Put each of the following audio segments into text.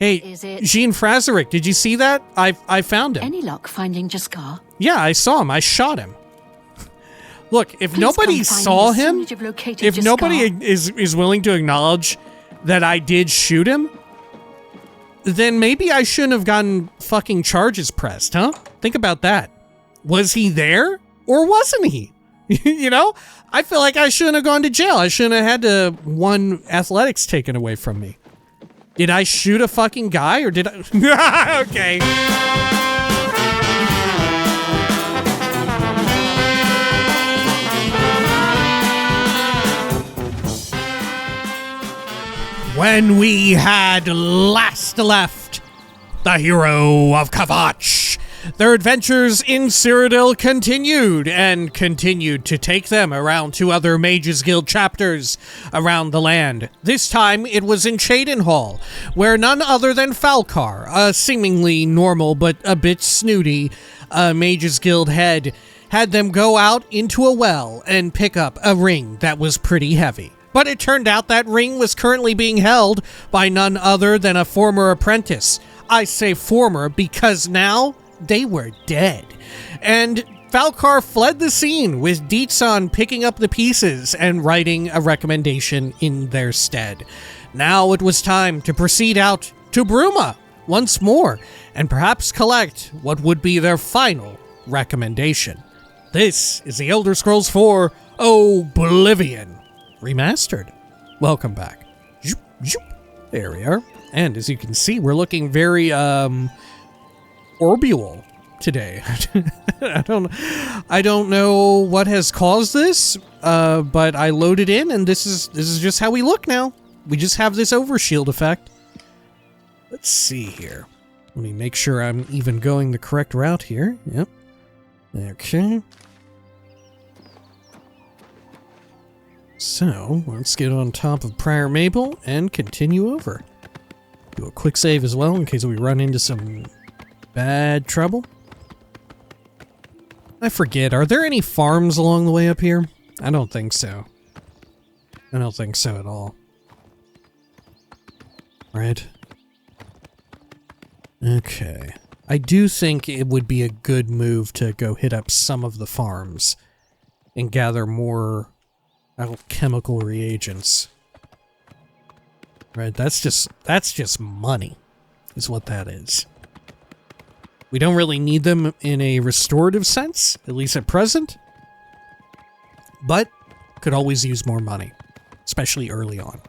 Hey, Is it Jean Frazerick, did you see that? I found him. any luck finding Jaskar? Yeah, I saw him. I shot him. Look, if Please nobody come find saw me as soon him, as you've located if Jaskar. nobody is willing to acknowledge that I did shoot him, then maybe I shouldn't have gotten fucking charges pressed, huh? Think about that. Was he there or wasn't he? You know? I feel like I shouldn't have gone to jail. I shouldn't have had to one athletics taken away from me. Did I shoot a fucking guy or did I? Okay. When we had last left the hero of Kavach, their adventures in Cyrodiil continued to take them around to other Mages Guild chapters around the land. This time it was in Cheydinhall, where none other than Falcar, a seemingly normal but a bit snooty Mages Guild head, had them go out into a well and pick up a ring that was pretty heavy. But it turned out that ring was currently being held by none other than a former apprentice. I say former because now they were dead. And Falcar fled the scene with Dietson picking up the pieces and writing a recommendation in their stead. Now it was time to proceed out to Bruma once more and perhaps collect what would be their final recommendation. This is the Elder Scrolls IV Oblivion Remastered. Welcome back. There we are. And as you can see, we're looking very orbial today. I don't know what has caused this, but I loaded in and this is just how we look now. We just have this overshield effect. Let's see here. Let me make sure I'm even going the correct route here. Yep. Okay. So, let's get on top of Prior Mabel and continue over. Do a quick save as well in case we run into some bad trouble. I forget, are there any farms along the way up here? I don't think so. I don't think so at all. Right. Okay. I do think it would be a good move to go hit up some of the farms and gather more alchemical reagents. Right, that's just money, is what that is. We don't really need them in a restorative sense, at least at present, but could always use more money, especially early on.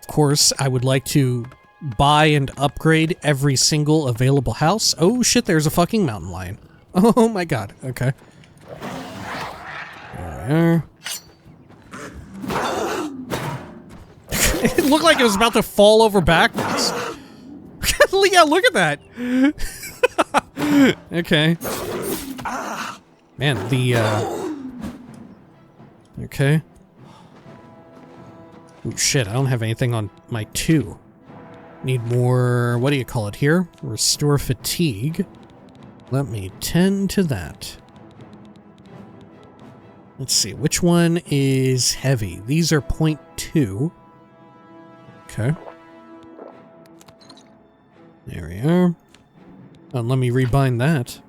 Of course, I would like to buy and upgrade every single available house. Oh shit, there's a fucking mountain lion. Oh my god, okay. There we are. It looked like it was about to fall over backwards. Yeah, look at that. Okay. Man, okay. Oh shit, I don't have anything on my 2. Need more, what do you call it here? Restore fatigue. Let me tend to that. Let's see, which one is heavy? These are 0.2. Okay. There we are. Oh, let me rebind that.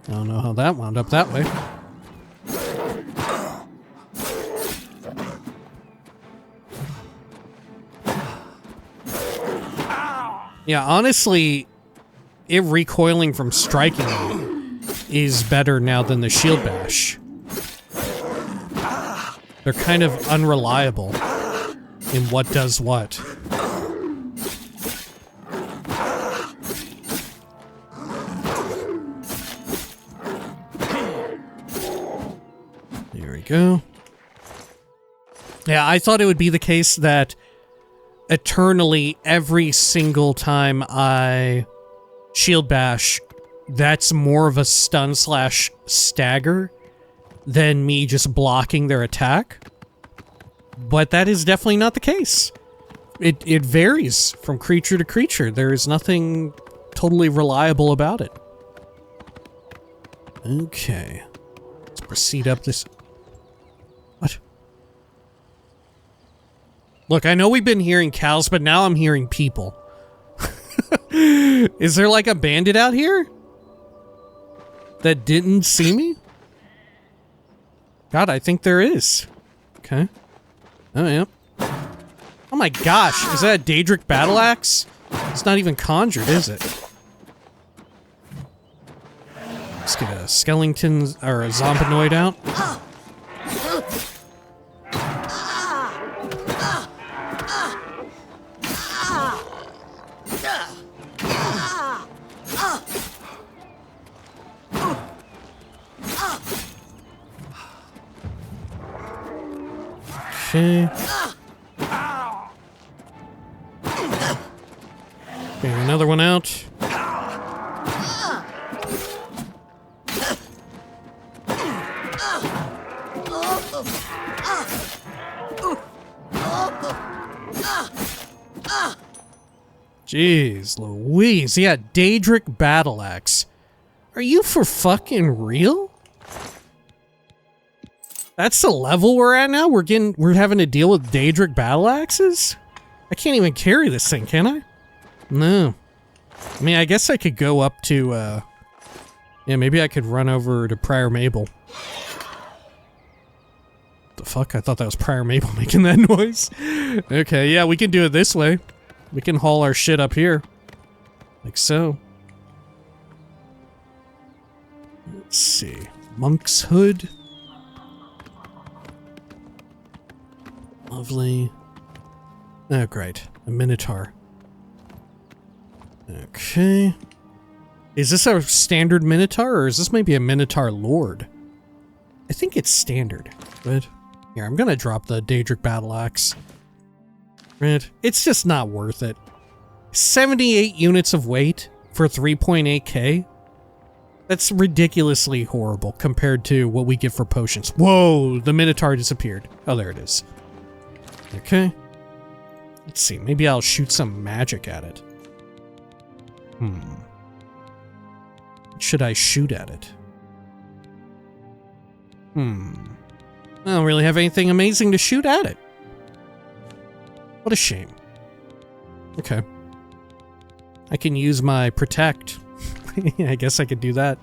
I don't know how that wound up that way. Yeah, honestly, it recoiling from striking me is better now than the shield bash. They're kind of unreliable in what does what. There we go. Yeah, I thought it would be the case that eternally every single time I shield bash, that's more of a stun slash stagger than me just blocking their attack. But that is definitely not the case. It varies from creature to creature. There is nothing totally reliable about it. Okay. Let's proceed up this... What? Look, I know we've been hearing cows, but now I'm hearing people. Is there like a bandit out here that didn't see me? God, I think there is. Okay. Oh, yeah. Oh my gosh, is that a Daedric battle axe? It's not even conjured, is it? Let's get a skeleton or a zombinoid out. Okay. Okay, another one out. Jeez Louise, yeah, Daedric battle axe. Are you for fucking real? That's the level we're at now? We're having to deal with Daedric battle axes? I can't even carry this thing, can I? No. I mean, I guess I could go up to, yeah, maybe I could run over to Prior Mabel. The fuck? I thought that was Prior Mabel making that noise. Okay, yeah, we can do it this way. We can haul our shit up here. Like so. Let's see. Monk's hood. Lovely. Oh, great. A Minotaur. Okay. Is this a standard Minotaur, or is this maybe a Minotaur Lord? I think it's standard. But here, I'm gonna drop the Daedric battle axe. Right. It's just not worth it. 78 units of weight for 3.8k? That's ridiculously horrible compared to what we get for potions. Whoa, the Minotaur disappeared. Oh, there it is. Okay. Let's see, maybe I'll shoot some magic at it. Should I shoot at it? I don't really have anything amazing to shoot at it. What a shame. Okay. I can use my protect. I guess I could do that.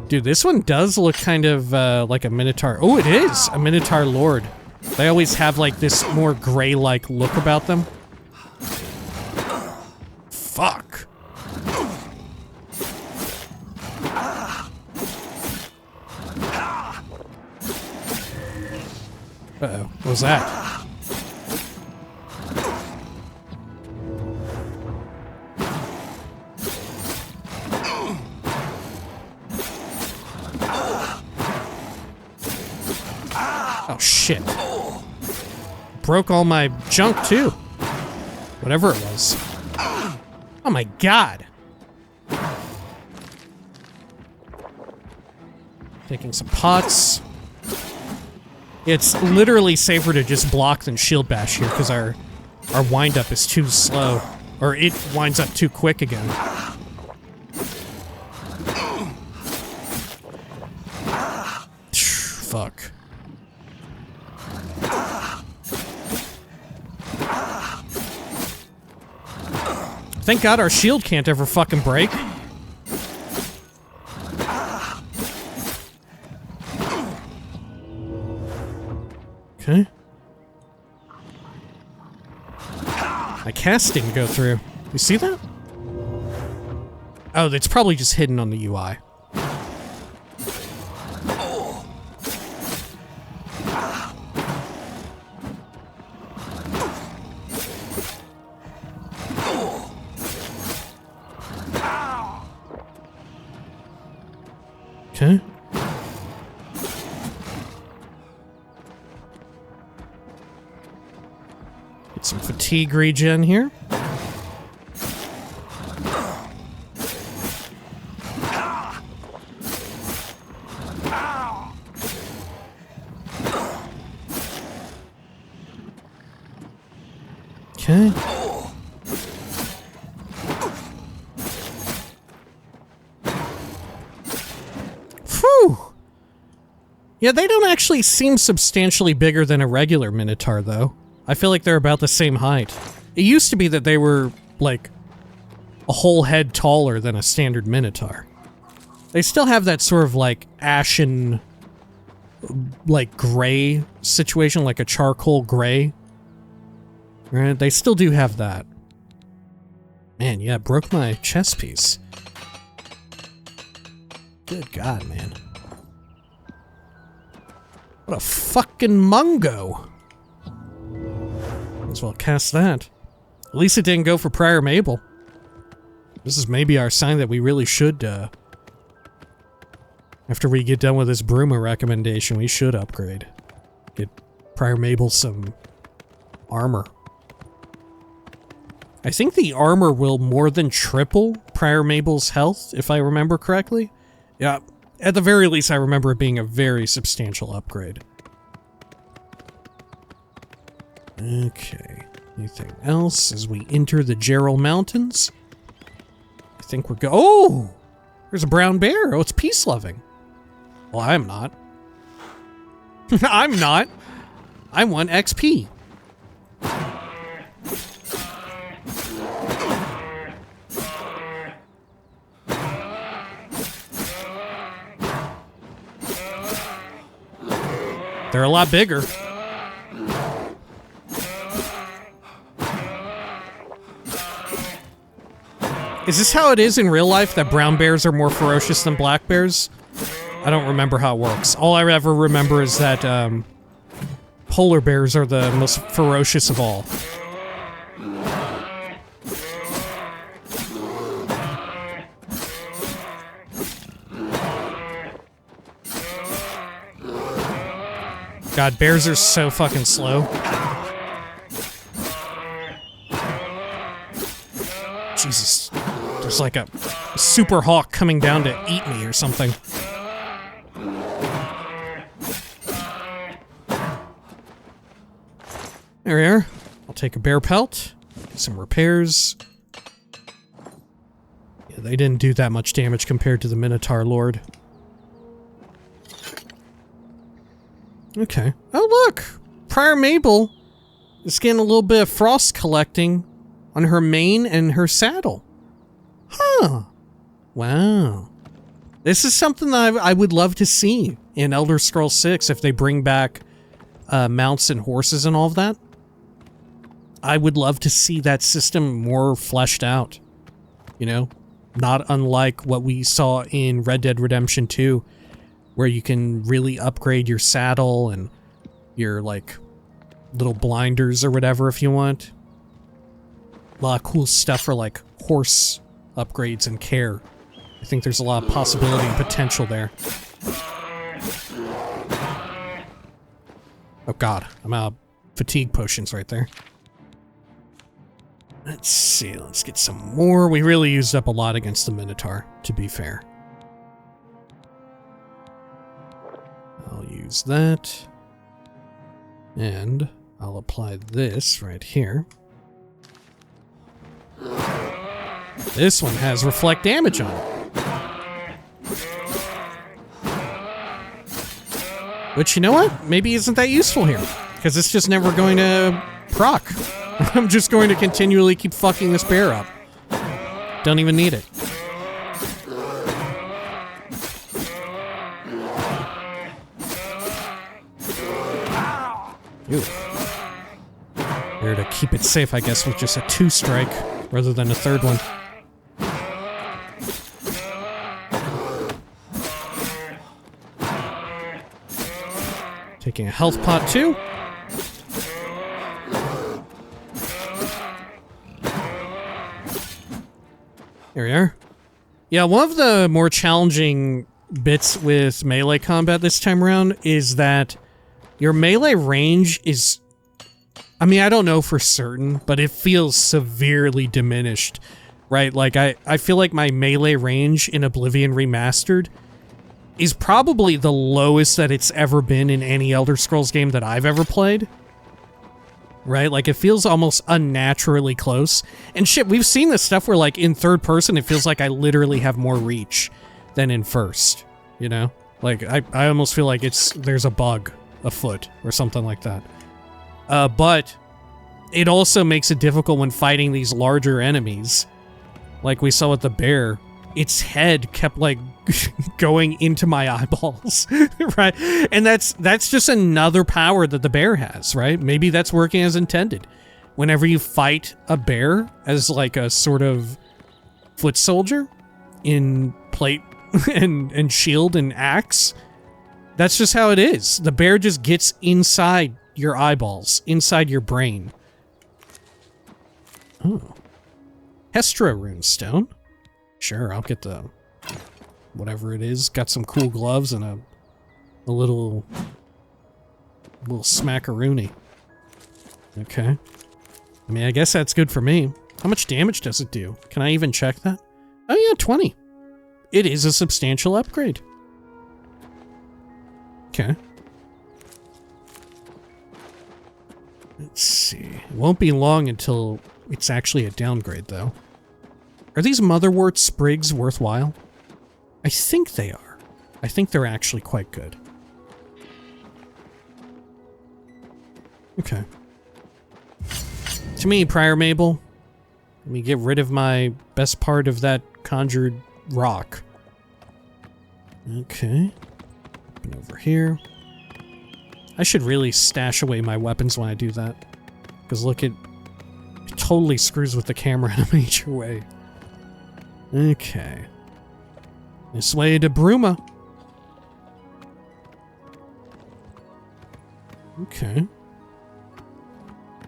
Dude, this one does look kind of like a Minotaur. Oh, it is a Minotaur Lord. They always have like this more gray-like look about them. Fuck. Uh-oh, what was that? Oh, shit. Broke all my junk, too. Whatever it was. Oh my god. Taking some pots. It's literally safer to just block than shield bash here, because our wind-up is too slow. Or it winds up too quick again. Fuck. Thank God our shield can't ever fucking break. Okay. My cast didn't go through. You see that? Oh, it's probably just hidden on the UI. Okay. Get some fatigue regen here. Okay. Phew. Yeah, they don't actually seem substantially bigger than a regular Minotaur, though. I feel like they're about the same height. It used to be that they were, like, a whole head taller than a standard Minotaur. They still have that sort of, like, ashen, like, gray situation, like a charcoal gray. Right? They still do have that. Man, yeah, broke my chess piece. Good God, man. What a fucking mungo. Might as well cast that. At least it didn't go for Prior Mabel. This is maybe our sign that we really should, after we get done with this Bruma recommendation, we should upgrade. Get Prior Mabel some armor. I think the armor will more than triple Prior Mabel's health, if I remember correctly. Yeah, at the very least, I remember it being a very substantial upgrade. Okay, anything else as we enter the Gerald Mountains? I think we're oh! There's a brown bear. Oh, it's peace-loving. Well, I'm not. I'm not. I want XP. They're a lot bigger. Is this how it is in real life, that brown bears are more ferocious than black bears? I don't remember how it works. All I ever remember is that polar bears are the most ferocious of all. God, bears are so fucking slow. Jesus. There's like a super hawk coming down to eat me or something. There we are. I'll take a bear pelt. Get some repairs. Yeah, they didn't do that much damage compared to the Minotaur Lord. Okay. Oh, look! Prior Mabel is getting a little bit of frost collecting on her mane and her saddle. Huh. Wow. This is something that I would love to see in Elder Scrolls 6 if they bring back mounts and horses and all of that. I would love to see that system more fleshed out. You know? Not unlike what we saw in Red Dead Redemption 2, where you can really upgrade your saddle and your, like, little blinders or whatever if you want. A lot of cool stuff for, like, horse upgrades and care. I think there's a lot of possibility and potential there. Oh god, I'm out of fatigue potions right there. Let's see, let's get some more. We really used up a lot against the Minotaur, to be fair. I'll use that. And I'll apply this right here. This one has reflect damage on it. Which, you know what? Maybe isn't that useful here. Because it's just never going to proc. I'm just going to continually keep fucking this bear up. Don't even need it. Ooh. Here to keep it safe, I guess, with just a 2-strike rather than a 3rd one. Taking a health pot too. Here we are. Yeah, one of the more challenging bits with melee combat this time around is that your melee range is... I mean, I don't know for certain, but it feels severely diminished, right? Like, I feel like my melee range in Oblivion Remastered is probably the lowest that it's ever been in any Elder Scrolls game that I've ever played. Right? Like, it feels almost unnaturally close. And shit, we've seen this stuff where, like, in 3rd person, it feels like I literally have more reach than in 1st, you know? Like, I almost feel like there's a bug afoot or something like that. But it also makes it difficult when fighting these larger enemies. Like we saw with the bear, its head kept like going into my eyeballs, right? And that's just another power that the bear has, right? Maybe that's working as intended. Whenever you fight a bear as like a sort of foot soldier in plate and shield and axe, that's just how it is. The bear just gets inside your eyeballs, inside your brain. Oh. Hestra runestone. Sure, I'll get the whatever it is. Got some cool gloves and a little smackaroony. Okay. I mean, I guess that's good for me. How much damage does it do? Can I even check that? Oh yeah, 20. It is a substantial upgrade. Okay. Let's see. It won't be long until it's actually a downgrade, though. Are these motherwort sprigs worthwhile? I think they are. I think they're actually quite good. Okay. To me, Prior Mabel, let me get rid of my best part of that conjured rock. Okay. Open over here. I should really stash away my weapons when I do that. Because look, it totally screws with the camera in a major way. Okay. This way to Bruma. Okay.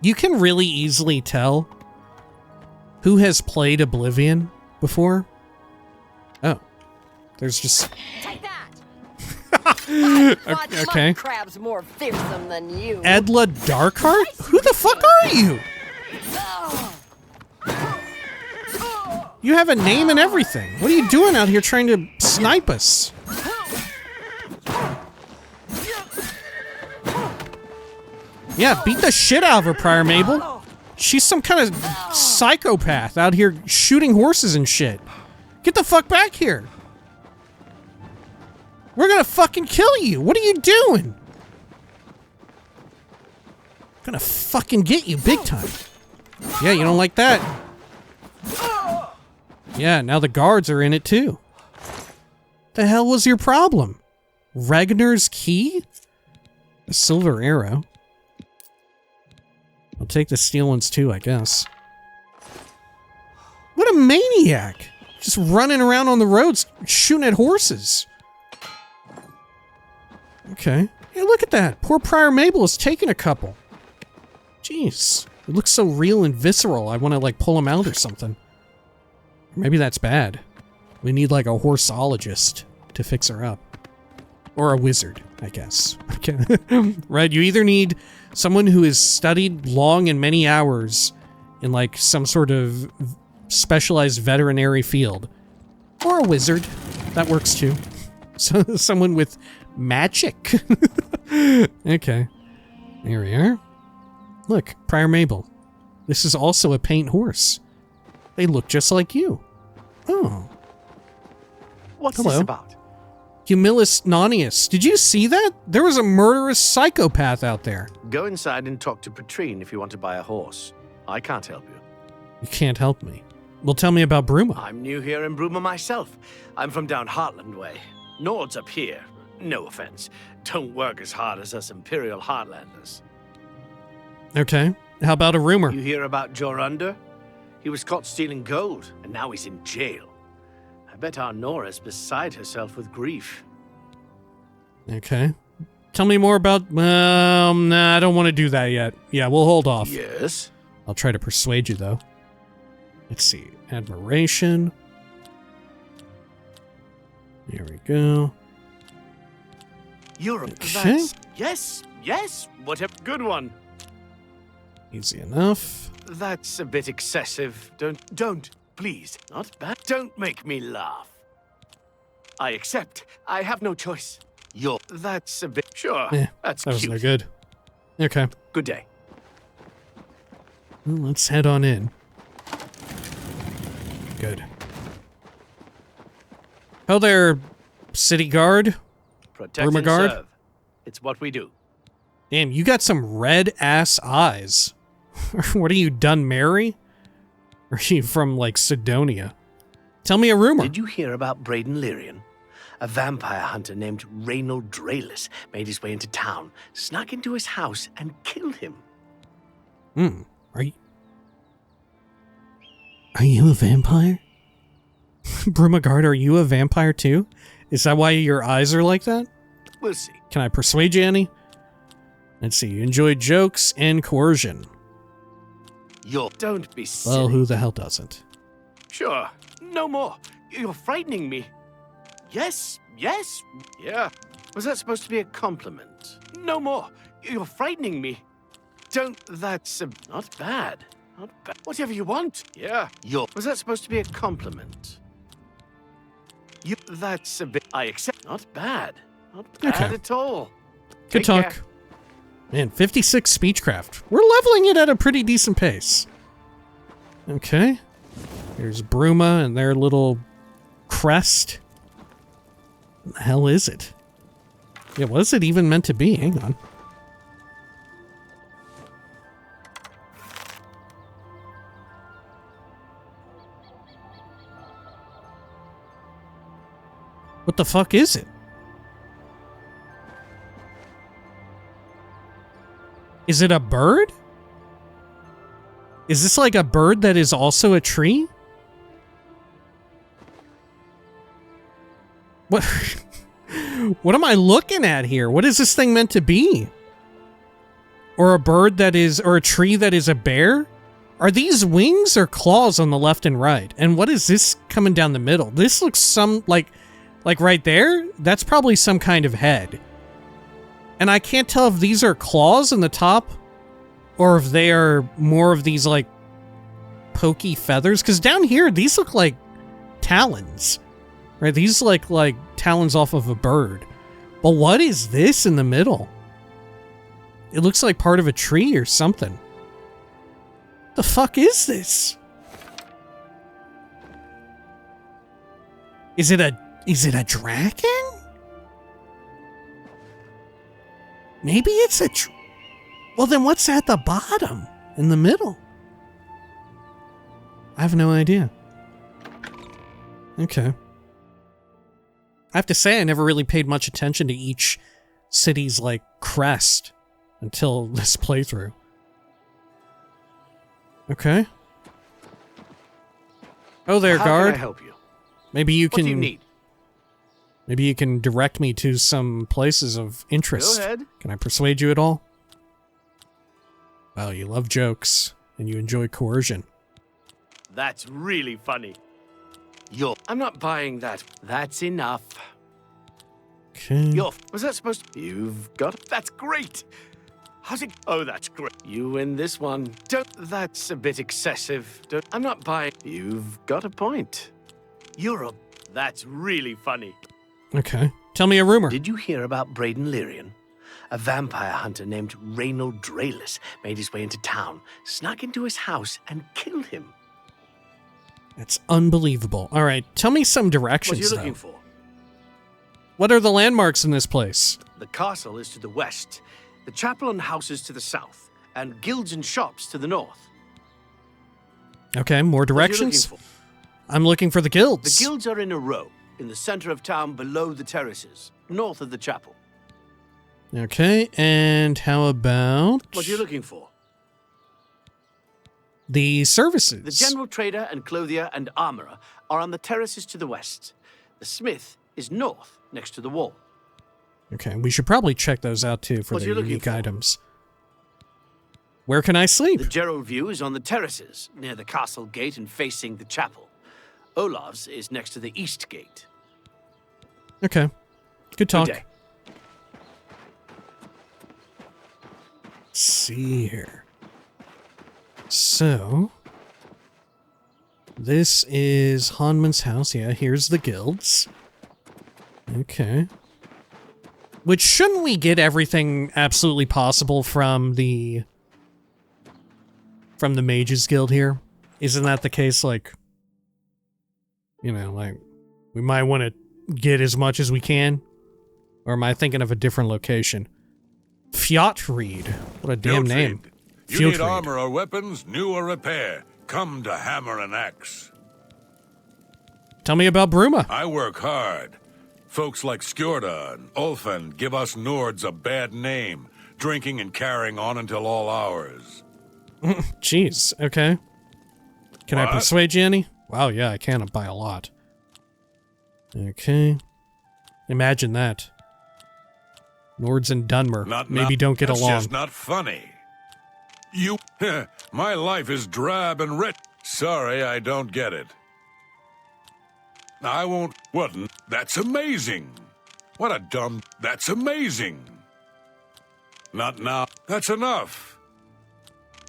You can really easily tell who has played Oblivion before. Oh. There's just... Take that! Okay. Crab's more fearsome than you. Edla Darkheart? Who the fuck are you? You have a name and everything. What are you doing out here trying to snipe us? Yeah, beat the shit out of her, Prior Mabel. She's some kind of psychopath out here shooting horses and shit. Get the fuck back here. We're gonna fucking kill you. What are you doing? I'm gonna fucking get you big time. Yeah, you don't like that. Yeah, now the guards are in it too. The hell was your problem? Ragnar's key? A silver arrow. I'll take the steel ones too, I guess. What a maniac! Just running around on the roads, shooting at horses. Okay. Hey, look at that. Poor Prior Mabel is taking a couple. Jeez. It looks so real and visceral. I want to, like, pull him out or something. Maybe that's bad. We need, like, a horseologist to fix her up. Or a wizard, I guess. Okay. Right? You either need someone who has studied long and many hours in, like, some sort of specialized veterinary field. Or a wizard. That works, too. So, someone with magic. Okay. Here we are. Look, Prior Mabel. This is also a paint horse. They look just like you. Oh. What's Hello. this about? Humilis Nonius. Did you see that? There was a murderous psychopath out there. Go inside and talk to Petrine if you want to buy a horse. I can't help you. You can't help me. Well, tell me about Bruma. I'm new here in Bruma myself. I'm from down Heartland way. Nord's up here. No offense. Don't work as hard as us Imperial Heartlanders. Okay. How about a rumor? You hear about Jorunda? He was caught stealing gold, and now he's in jail. I bet our Nora's beside herself with grief. Okay. Tell me more about... nah, I don't want to do that yet. Yeah, we'll hold off. Yes? I'll try to persuade you, though. Let's see. Admiration. Here we go. Europe. Okay. Yes. What a good one. Easy enough. That's a bit excessive. Don't, please. Not bad. Don't make me laugh. I accept. I have no choice. That's a bit... Sure, that's that was cute. no good. Okay. Good day. Well, let's head on in. Good. Oh there, city guard. Protect and Bruma serve. It's what we do. Damn, you got some red-ass eyes. What are you, Dunmary? Or are you from, like, Sidonia? Tell me a rumor. Did you hear about Braden Lyrian? A vampire hunter named Reynold Drayless made his way into town, snuck into his house, and killed him. Are you a vampire? Brumagard, are you a vampire too? Is that why your eyes are like that? We'll see. Can I persuade you any? Let's see, you enjoy jokes and coercion. Don't be silly. Well, who the hell doesn't? Sure. No more. You're frightening me. Yes. Yeah. Was that supposed to be a compliment? No more. You're frightening me. That's not bad. Not bad. Whatever you want. Yeah. Was that supposed to be a compliment? That's a bit. I accept. Not bad. Not bad at all. Good Take talk. care. Man, 56 speechcraft. We're leveling it at a pretty decent pace. Okay. Here's Bruma and their little crest. What the hell is it? Yeah, what is it even meant to be? Hang on. What the fuck is it? Is it a bird? Is this like a bird that is also a tree? What? What am I looking at here? What is this thing meant to be? Or a bird that is, or a tree that is a bear? Are these wings or claws on the left and right? And what is this coming down the middle? This looks like right there? That's probably some kind of head. And I can't tell if these are claws in the top or if they are more of these like pokey feathers. Because down here, these look like talons, right? These like talons off of a bird. But what is this in the middle? It looks like part of a tree or something. The fuck is this? Is it a dragon? Maybe it's a... Well, then what's at the bottom? In the middle? I have no idea. Okay. I have to say, I never really paid much attention to each city's, like, crest until this playthrough. Okay. Oh there, How guard. can I help you? Maybe you can... What do you need? Maybe you can direct me to some places of interest. Go ahead. Can I persuade you at all? Well, you love jokes, and you enjoy coercion. That's really funny. I'm not buying that. That's enough. Okay. Was that supposed to... You've got... That's great. How's it... Oh, that's great. You win this one. That's a bit excessive. I'm not buying... You've got a point. That's really funny. Okay. Tell me a rumor. Did you hear about Braden Lyrian? A vampire hunter named Reynold Drayless made his way into town, snuck into his house, and killed him. That's unbelievable. All right, tell me some directions, What are you though. looking for? What are the landmarks in this place? The castle is to the west, the chapel and houses to the south, and guilds and shops to the north. Okay, more What are you directions? looking for? I'm looking for the guilds. The guilds are in a row, in the center of town below the terraces, north of the chapel. Okay, and how about... What are you looking for? the services? The general trader and clothier and armorer are on the terraces to the west. The smith is north, next to the wall. Okay, we should probably check those out, too, for What are the you looking unique for? items. Where can I sleep? The Gerald view is on the terraces, near the castle gate and facing the chapel. Olav's is next to the east gate. Okay. Good talk. Good day. Let's see here. So, this is Hanman's house. Yeah, here's the guilds. Okay. Which, shouldn't we get everything absolutely possible from the Mages Guild here? Isn't that the case? Like, you know, like, we might want to get as much as we can. Or am I thinking of a different location? Fjotreed. What a damn name. You need armor or weapons, new or repair. Come to Hammer and Axe. Tell me about Bruma. I work hard. Folks like Skjorda and Ulfan give us Nords a bad name, drinking and carrying on until all hours. Jeez, okay. Can I persuade you any? Wow, yeah, I can by a lot. Okay. Imagine that. Nords and Dunmer maybe don't get along. That's just not funny. My life is drab and rich. Sorry, I don't get it. I won't. What? That's amazing. What a dumb. That's amazing. Not now. That's enough.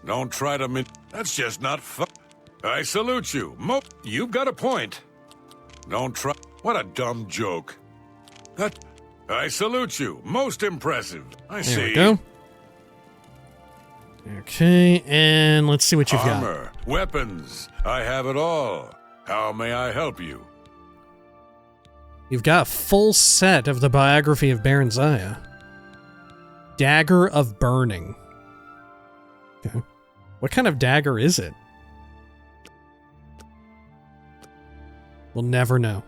Don't try to that's just not fun. I salute you. You've got a point. Don't try. What a dumb joke. I salute you. Most impressive. I see. There we go. Okay, and let's see what you've got. Armor, weapons. I have it all. How may I help you? You've got a full set of the biography of Baron Zaya. Dagger of Burning. Okay. What kind of dagger is it? We'll never know.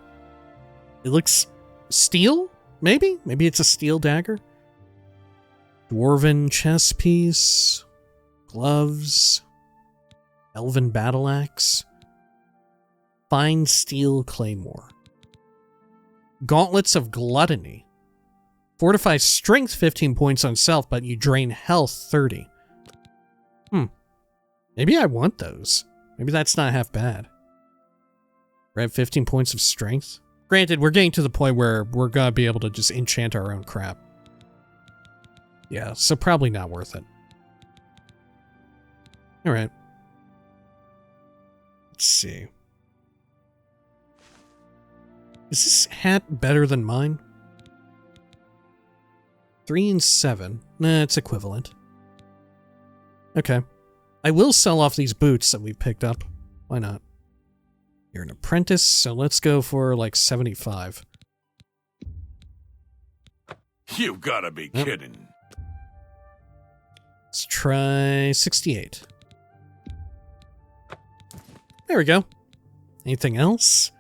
It looks steel? Maybe? Maybe it's a steel dagger? Dwarven chess piece. Gloves. Elven battle axe. Fine steel claymore. Gauntlets of Gluttony. Fortifies strength 15 points on self, but you drain health 30. Maybe I want those. Maybe that's not half bad. We have 15 points of strength. Granted, we're getting to the point where we're gonna be able to just enchant our own crap. Yeah, so probably not worth it. Alright. Let's see. Is this hat better than mine? 3 and 7. Nah, it's equivalent. Okay. I will sell off these boots that we picked up. Why not? You're an apprentice, so let's go for like 75. You gotta be kidding. Let's try 68. There we go. Anything else?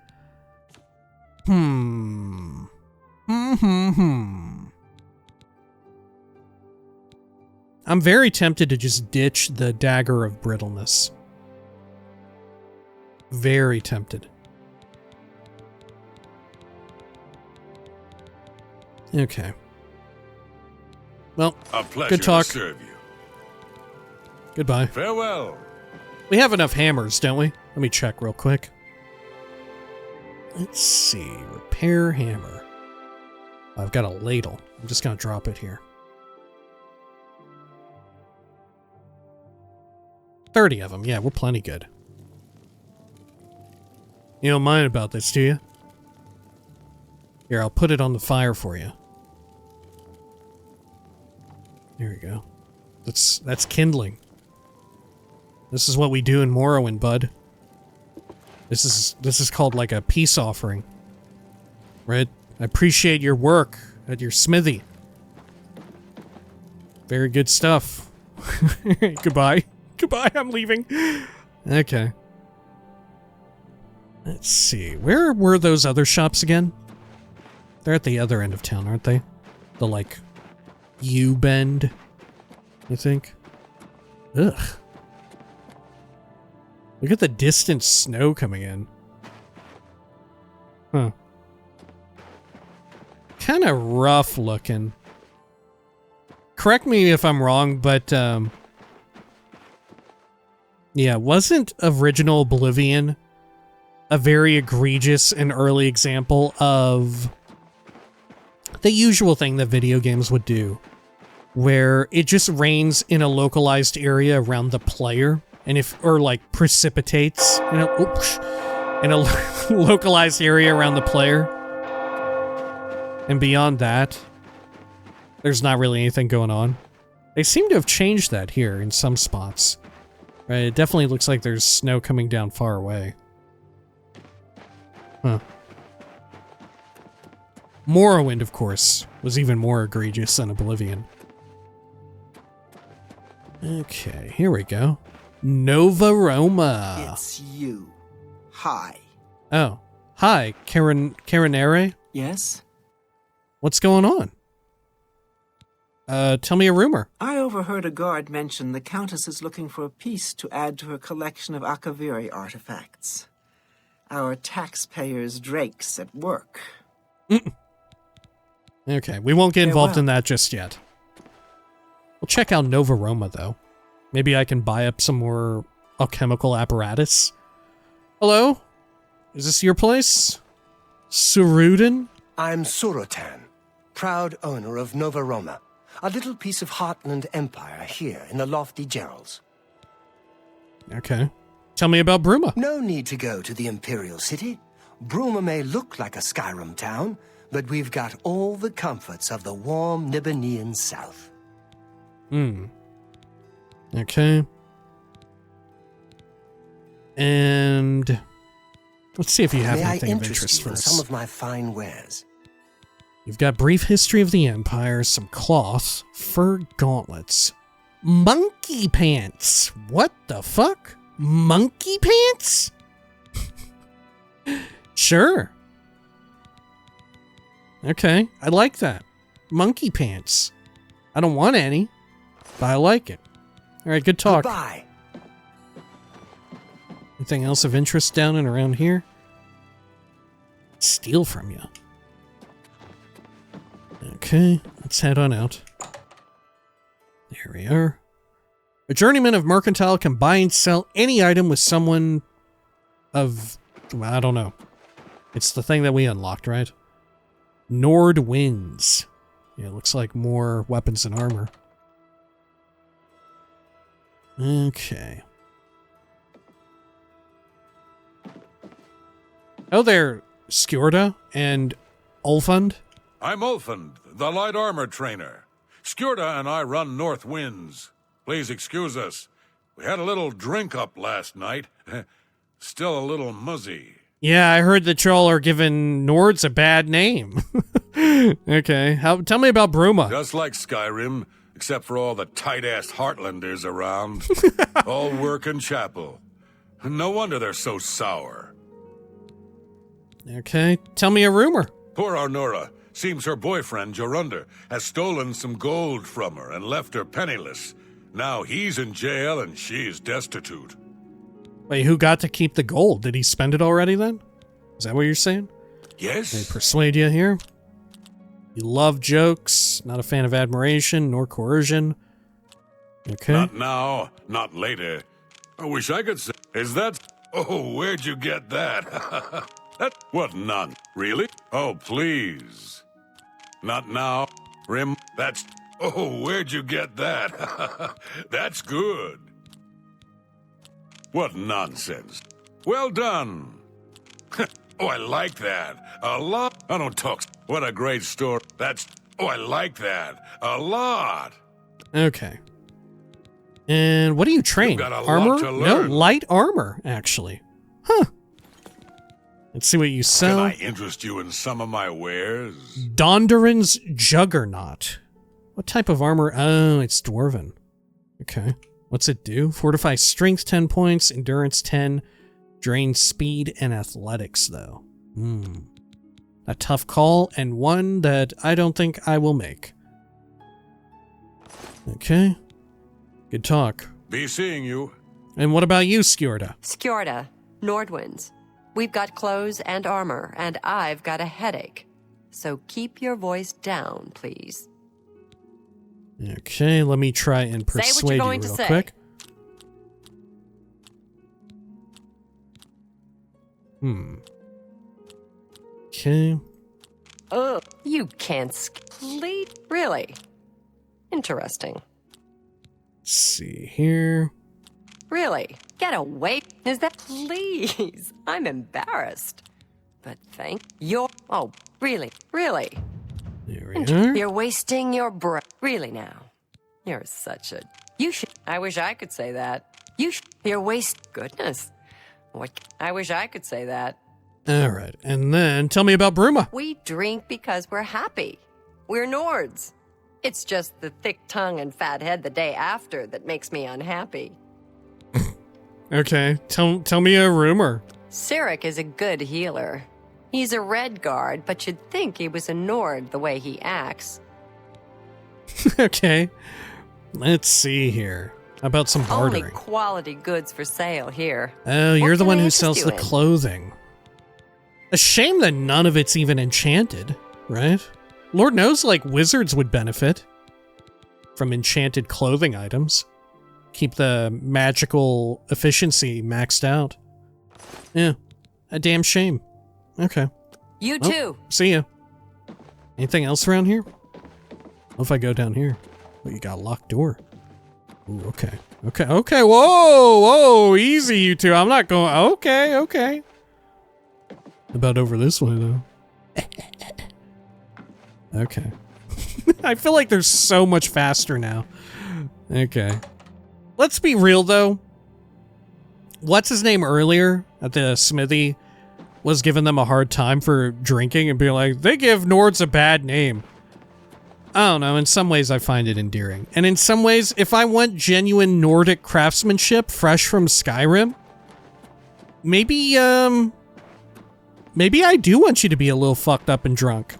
I'm very tempted to just ditch the Dagger of Brittleness. Very tempted. Okay. Well, a pleasure good talk. to serve you. Goodbye. Farewell. We have enough hammers, don't we? Let me check real quick. Let's see. Repair hammer. I've got a ladle. I'm just going to drop it here. 30 of them. Yeah, we're plenty good. You don't mind about this, do you? Here, I'll put it on the fire for you. There we go. That's kindling. This is what we do in Morrowind, bud. This is called like a peace offering. Right? I appreciate your work at your smithy. Very good stuff. Goodbye. Goodbye, I'm leaving. Okay. Let's see. Where were those other shops again? They're at the other end of town, aren't they? The, like, U-bend, I think. Ugh. Look at the distant snow coming in. Huh. Kind of rough looking. Correct me if I'm wrong, but, yeah, wasn't original Oblivion a very egregious and early example of the usual thing that video games would do, where it just rains in a localized area around the player, and or like precipitates in a localized area around the player, and beyond that, there's not really anything going on. They seem to have changed that here in some spots. Right, it definitely looks like there's snow coming down far away. Huh. Morrowind, of course, was even more egregious than Oblivion. Okay, here we go. Nova Roma. It's you. Hi. Oh, hi, Karenere. Yes? What's going on? Tell me a rumor. I overheard a guard mention the Countess is looking for a piece to add to her collection of Akaviri artifacts. Our taxpayers' drakes at work. Okay, we won't get involved Farewell. in that just yet. We'll check out Nova Roma, though. Maybe I can buy up some more alchemical apparatus. Hello? Is this your place? Cyrodiil? I'm Surotan, proud owner of Nova Roma, a little piece of Heartland Empire here in the lofty Gerals. Okay. Tell me about Bruma. No need to go to the Imperial City. Bruma may look like a Skyrim town, but we've got all the comforts of the warm Nibbanean south. Okay. And let's see if you have May I anything of interest interest you for in us. some of my fine wares? You've got brief history of the Empire, some cloth, fur gauntlets, monkey pants. What the fuck? Monkey pants? Sure. Okay, I like that. Monkey pants. I don't want any, but I like it. All right, good talk. Goodbye. Anything else of interest down and around here? Steal from you. Okay, let's head on out. There we are. A journeyman of mercantile can buy and sell any item with someone of... I don't know. It's the thing that we unlocked, right? Nord wins. Yeah, it looks like more weapons and armor. Okay. Oh there, Skjorda and Ulfund. I'm Ulfund, the light armor trainer. Skjorda and I run North Winds. Please excuse us. We had a little drink up last night. Still a little muzzy. Yeah, I heard that y'all are giving Nords a bad name. Okay, tell me about Bruma. Just like Skyrim, except for all the tight-ass Heartlanders around. All work and chapel. No wonder they're so sour. Okay, tell me a rumor. Poor Arnora. Seems her boyfriend, Jorunda, has stolen some gold from her and left her penniless. Now he's in jail and she's destitute. Wait, who got to keep the gold? Did he spend it already then? Is that what you're saying? Yes? They persuade you here? You love jokes, not a fan of admiration nor coercion. Okay. Not now, not later. I wish I could say. Is that... Oh, where'd you get that? That... What none? Really? Oh, please. Not now. That's... Oh, where'd you get that? That's good. What nonsense. Well done. Oh, I like that. A lot. I don't talk. What a great story. That's... Oh, I like that. A lot. Okay. And what do you train? You've got a lot Armor? to No, learn. light armor, actually. Huh. Let's see what you Can sell. I interest you in some of my wares? Dondaran's Juggernaut. What type of armor? Oh, it's Dwarven. Okay. What's it do? Fortify strength 10 points, endurance 10, drain speed and athletics, though. A tough call, and one that I don't think I will make. Okay. Good talk. Be seeing you. And what about you, Skjorda? Skjorda, Nordwinds. We've got clothes and armor, and I've got a headache. So keep your voice down, please. Okay, let me try and Say what persuade you're you going to real say. quick. Okay. Oh, you can't sleep? Really? Interesting. Let's see here. Really? Get away. Is that... Please. I'm embarrassed. But thank you. Oh, really? Really? There we are. You're wasting your breath. Really now. You're such a... You should... I wish I could say that. You're waste... Goodness. What... I wish I could say that. All right, and then tell me about Bruma. We drink because we're happy. We're Nords. It's just the thick tongue and fat head the day after that makes me unhappy. Okay, tell me a rumor. Cyric is a good healer. He's a red guard, but you'd think he was a Nord the way he acts. Okay, let's see here. How about some bartering? Only quality goods for sale here. Oh, you're What the can one I who interest sells you the in? clothing. A shame that none of it's even enchanted, right? Lord knows, like, wizards would benefit from enchanted clothing items. Keep the magical efficiency maxed out. Yeah, a damn shame. Okay. You Well, too. see ya. Anything else around here? What if I go down here? Oh, you got a locked door. Ooh, okay. Okay, whoa, easy, you two. I'm not going... Okay. About over this way, though. Okay. I feel like they're so much faster now. Okay. Let's be real, though. What's his name earlier at the smithy was giving them a hard time for drinking and being like, they give Nords a bad name. I don't know. In some ways, I find it endearing. And in some ways, if I want genuine Nordic craftsmanship fresh from Skyrim, maybe I do want you to be a little fucked up and drunk.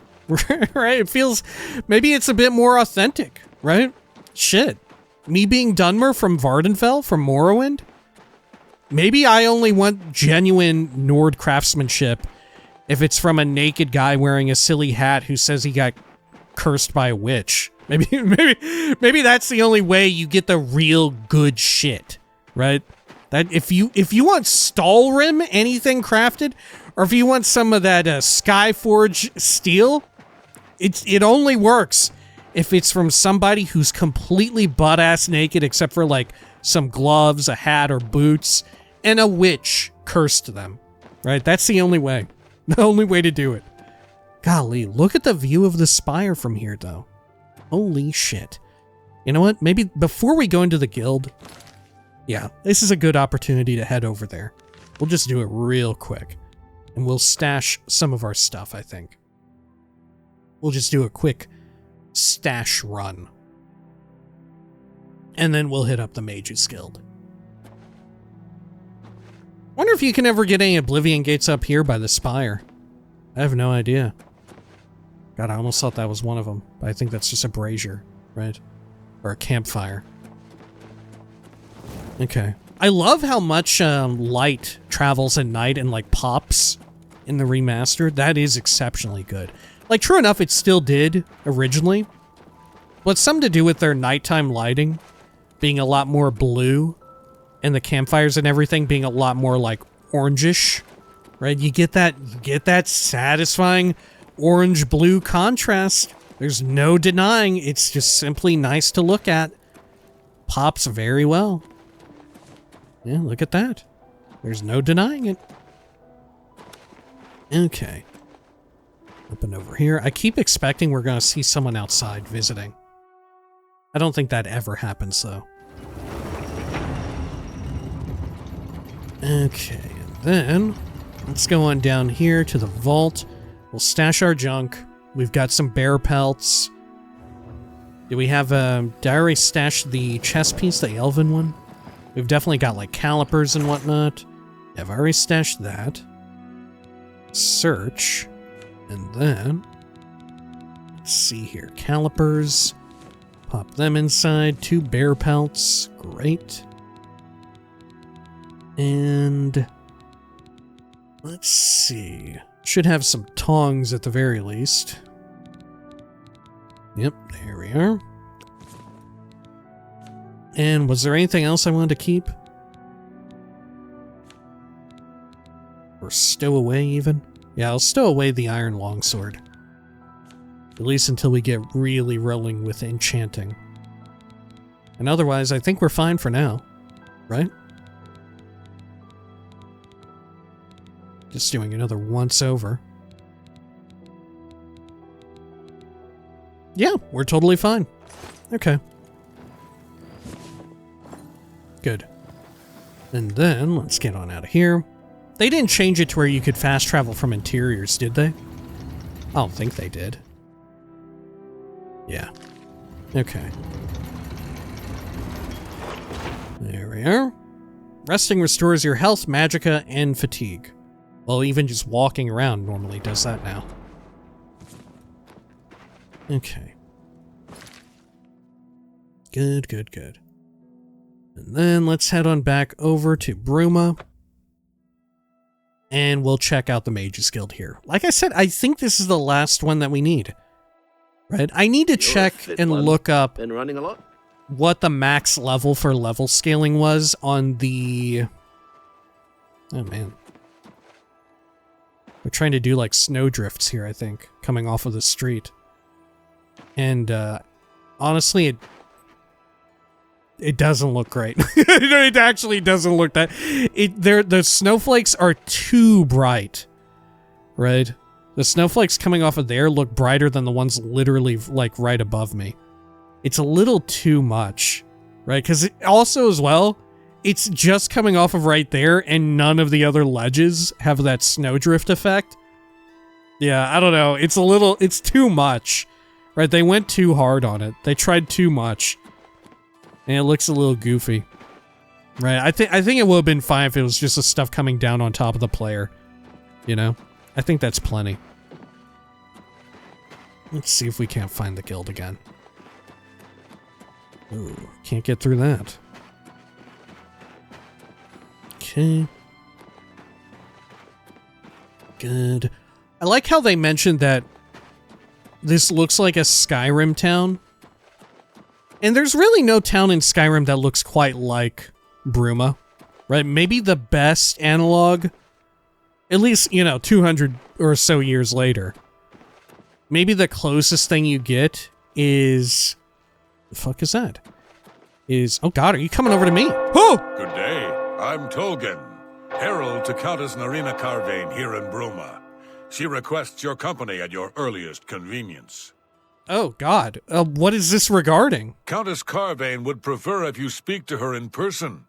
Right? It feels... Maybe it's a bit more authentic, right? Shit. Me being Dunmer from Vardenfell, from Morrowind? Maybe I only want genuine Nord craftsmanship if it's from a naked guy wearing a silly hat who says he got cursed by a witch. Maybe that's the only way you get the real good shit, right? That if you want Stalrim anything crafted, or if you want some of that Skyforge steel, it only works if it's from somebody who's completely butt-ass naked except for like some gloves, a hat, or boots, and a witch cursed them, right? That's the only way. The only way to do it. Golly, look at the view of the spire from here, though. Holy shit. You know what? Maybe before we go into the guild, yeah, this is a good opportunity to head over there. We'll just do it real quick. And we'll stash some of our stuff, I think. We'll just do a quick stash run. And then we'll hit up the Mages Guild. Wonder if you can ever get any Oblivion gates up here by the spire. I have no idea. God, I almost thought that was one of them. But I think that's just a brazier, right? Or a campfire. Okay. I love how much light travels at night and like pops in the remastered. That is exceptionally good. Like, true enough, it still did originally. But it's something to do with their nighttime lighting being a lot more blue and the campfires and everything being a lot more like orangish, right? You get that satisfying orange-blue contrast. There's no denying. It's just simply nice to look at. Pops very well. Yeah, look at that. There's no denying it. Okay. Up and over here. I keep expecting we're going to see someone outside visiting. I don't think that ever happens, though. Okay, and then let's go on down here to the vault. We'll stash our junk. We've got some bear pelts. Do we have did I already stash the chest piece, the elven one? We've definitely got like calipers and whatnot. I've already stashed that. Search. And then let's see here. Calipers. Pop them inside. 2 bear pelts. Great. And let's see. Should have some tongs at the very least. Yep, there we are. And was there anything else I wanted to keep? Or stow away even? Yeah, I'll stow away the iron longsword. At least until we get really rolling with enchanting. And otherwise, I think we're fine for now. Right? Just doing another once over. Yeah, we're totally fine. Okay. Good. And then, let's get on out of here. They didn't change it to where you could fast travel from interiors, did they? I don't think they did. Yeah. Okay. There we are. Resting restores your health, magicka, and fatigue. Well, even just walking around normally does that now. Okay. Good, good, good. And then let's head on back over to Bruma. And we'll check out the Mage's Guild here. Like I said, I think this is the last one that we need. Right? I need to check and look up Been running a lot? what the max level for level scaling was on the... Oh, man. We're trying to do, like, snowdrifts here, I think, coming off of the street. And, honestly, it doesn't look great. It actually doesn't look that... The snowflakes are too bright, right? The snowflakes coming off of there look brighter than the ones literally, like, right above me. It's a little too much, right? Because also, as well, it's just coming off of right there, and none of the other ledges have that snowdrift effect. Yeah, I don't know. It's too much, right? They went too hard on it. They tried too much. And it looks a little goofy. Right, I think it would have been fine if it was just the stuff coming down on top of the player. You know? I think that's plenty. Let's see if we can't find the guild again. Ooh, can't get through that. Okay. Good. I like how they mentioned that this looks like a Skyrim town. And there's really no town in Skyrim that looks quite like Bruma, right? Maybe the best analog, at least, 200 or so years later. Maybe the closest thing you get is... The fuck is that? Oh god, are you coming over to me? Oh! Good day. I'm Tolkien, herald to Countess Narina Carvane here in Bruma. She requests your company at your earliest convenience. Oh god, what is this regarding? Countess Carvane would prefer if you speak to her in person.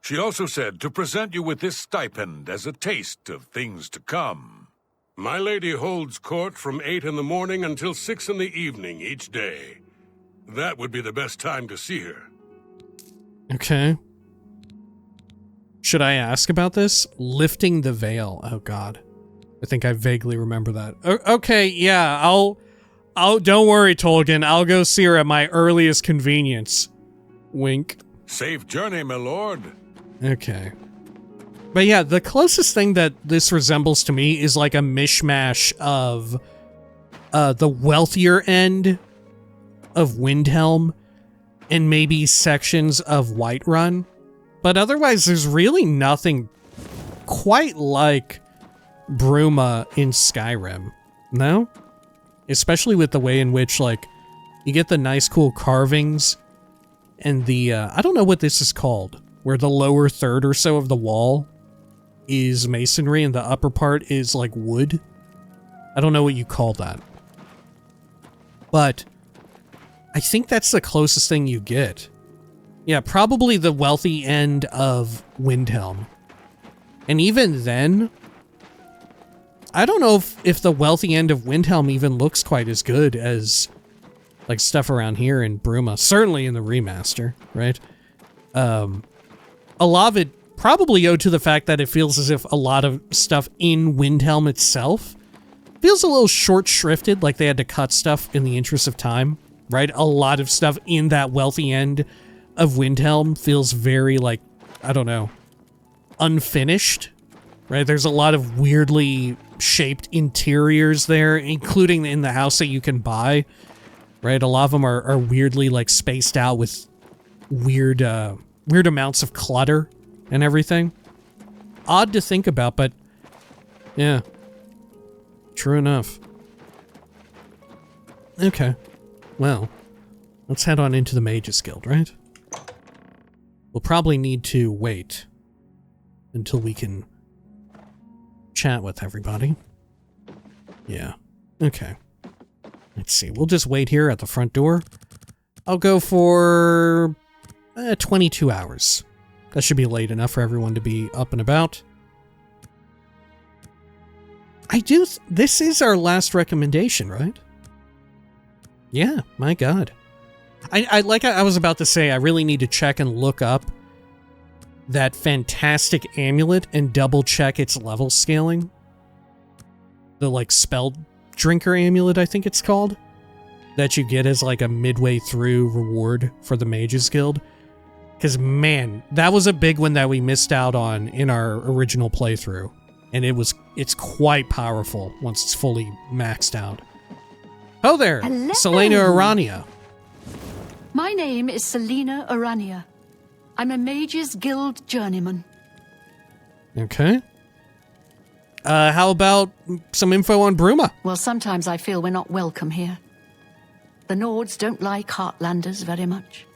She also said to present you with this stipend as a taste of things to come. My lady holds court from 8 in the morning until 6 in the evening each day. That would be the best time to see her. Okay. Should I ask about this? Lifting the veil. Oh god. I think I vaguely remember that. Okay, yeah, I'll don't worry, Tolkien. I'll go see her at my earliest convenience. Wink. Safe journey, my lord. Okay. But yeah, the closest thing that this resembles to me is like a mishmash of the wealthier end of Windhelm and maybe sections of Whiterun. But otherwise, there's really nothing quite like Bruma in Skyrim. No? Especially with the way in which, like, you get the nice, cool carvings and the, I don't know what this is called, where the lower third or so of the wall is masonry and the upper part is, like, wood. I don't know what you call that. But I think that's the closest thing you get. Yeah, probably the wealthy end of Windhelm. And even then, I don't know if the wealthy end of Windhelm even looks quite as good as, like, stuff around here in Bruma. Certainly in the remaster, right? A lot of it probably owed to the fact that it feels as if a lot of stuff in Windhelm itself feels a little short-shrifted, like they had to cut stuff in the interest of time, right? A lot of stuff in that wealthy end of Windhelm feels very, like, I don't know, unfinished, right? There's a lot of weirdly shaped interiors there, including in the house that you can buy, right? A lot of them are weirdly, like, spaced out with weird amounts of clutter and everything. Odd to think about, but yeah, true enough. Okay, well, let's head on into the Mage's Guild, right? We'll probably need to wait until we can chat with everybody. Yeah, okay. Let's see, we'll just wait here at the front door. I'll go for 22 hours. That should be late enough for everyone to be up and about. This is our last recommendation, right? Yeah, my God. I was about to say, I really need to check and look up that fantastic amulet and double check its level scaling. The, like, spell drinker amulet, I think it's called. That you get as, like, a midway through reward for the Mages Guild. Because, man, that was a big one that we missed out on in our original playthrough. And it's quite powerful once it's fully maxed out. Oh there, Hello. Selena Arania. My name is Selena Arania. I'm a Mages Guild journeyman. Okay. How about some info on Bruma? Well, sometimes I feel we're not welcome here. The Nords don't like Heartlanders very much.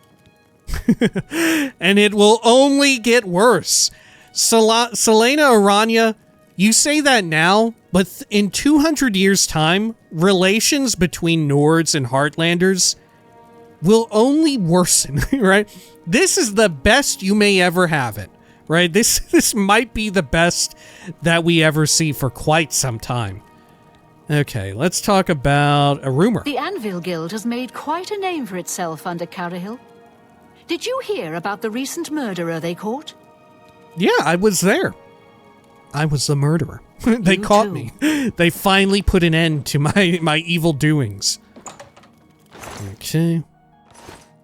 And it will only get worse. Selena Arania, you say that now, but in 200 years' time, relations between Nords and Heartlanders will only worsen, right? This is the best you may ever have it, right? This might be the best that we ever see for quite some time. Okay, let's talk about a rumor. The Anvil Guild has made quite a name for itself under Cyrodiil. Did you hear about the recent murderer they caught? Yeah, I was there. I was the murderer. They You caught too. me. They finally put an end to my evil doings. Okay.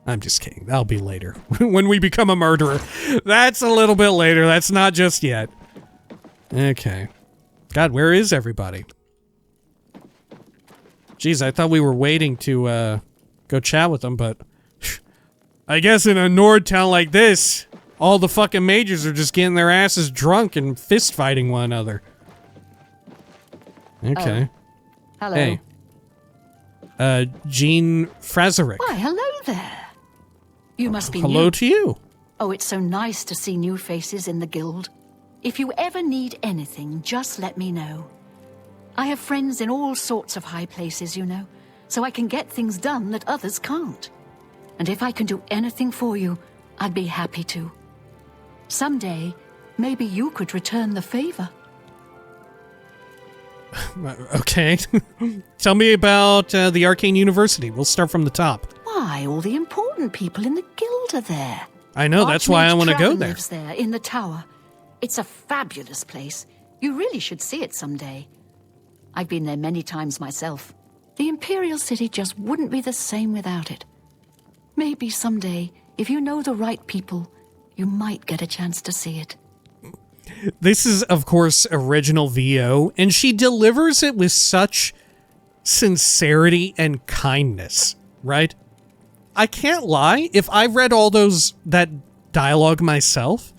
I'm just kidding. That'll be later. When we become a murderer. That's a little bit later. That's not just yet. Okay. God, where is everybody? Jeez, I thought we were waiting to go chat with them, but I guess in a Nord town like this, all the fucking mages are just getting their asses drunk and fist fighting one another. Okay. Hello. Hey. Jean Frazerick. Why, hello there. You must be Hello new. to you. Oh, it's so nice to see new faces in the guild. If you ever need anything, just let me know. I have friends in all sorts of high places, you know, so I can get things done that others can't. And if I can do anything for you, I'd be happy to. Someday, maybe you could return the favor. Okay. Tell me about the Arcane University. We'll start from the top. Why, all the important people in the guild are there. I know, that's why I want to go Traven there. lives there, in the tower. It's a fabulous place. You really should see it someday. I've been there many times myself. The Imperial City just wouldn't be the same without it. Maybe someday, if you know the right people, you might get a chance to see it. This is, of course, original VO, and she delivers it with such sincerity and kindness, right? I can't lie, if I read all that dialogue myself,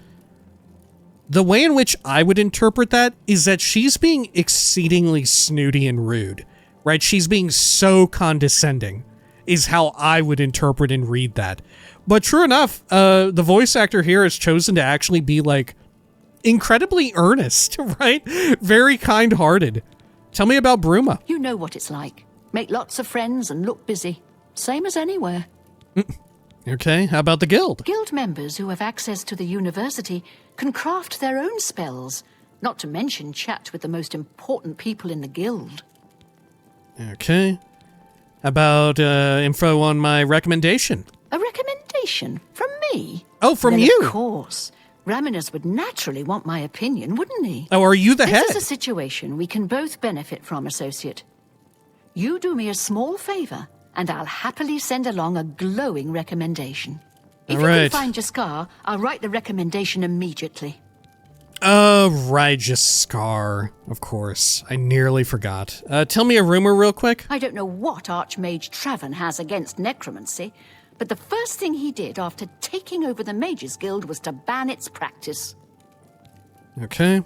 the way in which I would interpret that is that she's being exceedingly snooty and rude, right? She's being so condescending, is how I would interpret and read that. But true enough, the voice actor here has chosen to actually be, like, incredibly earnest, right? Very kind-hearted. Tell me about Bruma. You know what it's like. Make lots of friends and look busy. Same as anywhere. Okay, how about the guild? Guild members who have access to the university can craft their own spells, not to mention chat with the most important people in the guild. Okay. How about info on my recommendation? A recommendation? From me? Oh, from Then you? Of course. Raminus would naturally want my opinion, wouldn't he? Oh, are you the head? This is a situation we can both benefit from, associate. You do me a small favor, and I'll happily send along a glowing recommendation. If you Alright. can find Jaskar, I'll write the recommendation immediately. Oh, right, Jaskar. Of course. I nearly forgot. Tell me a rumor real quick. I don't know what Archmage Traven has against necromancy, but the first thing he did after taking over the Mages Guild was to ban its practice. Okay.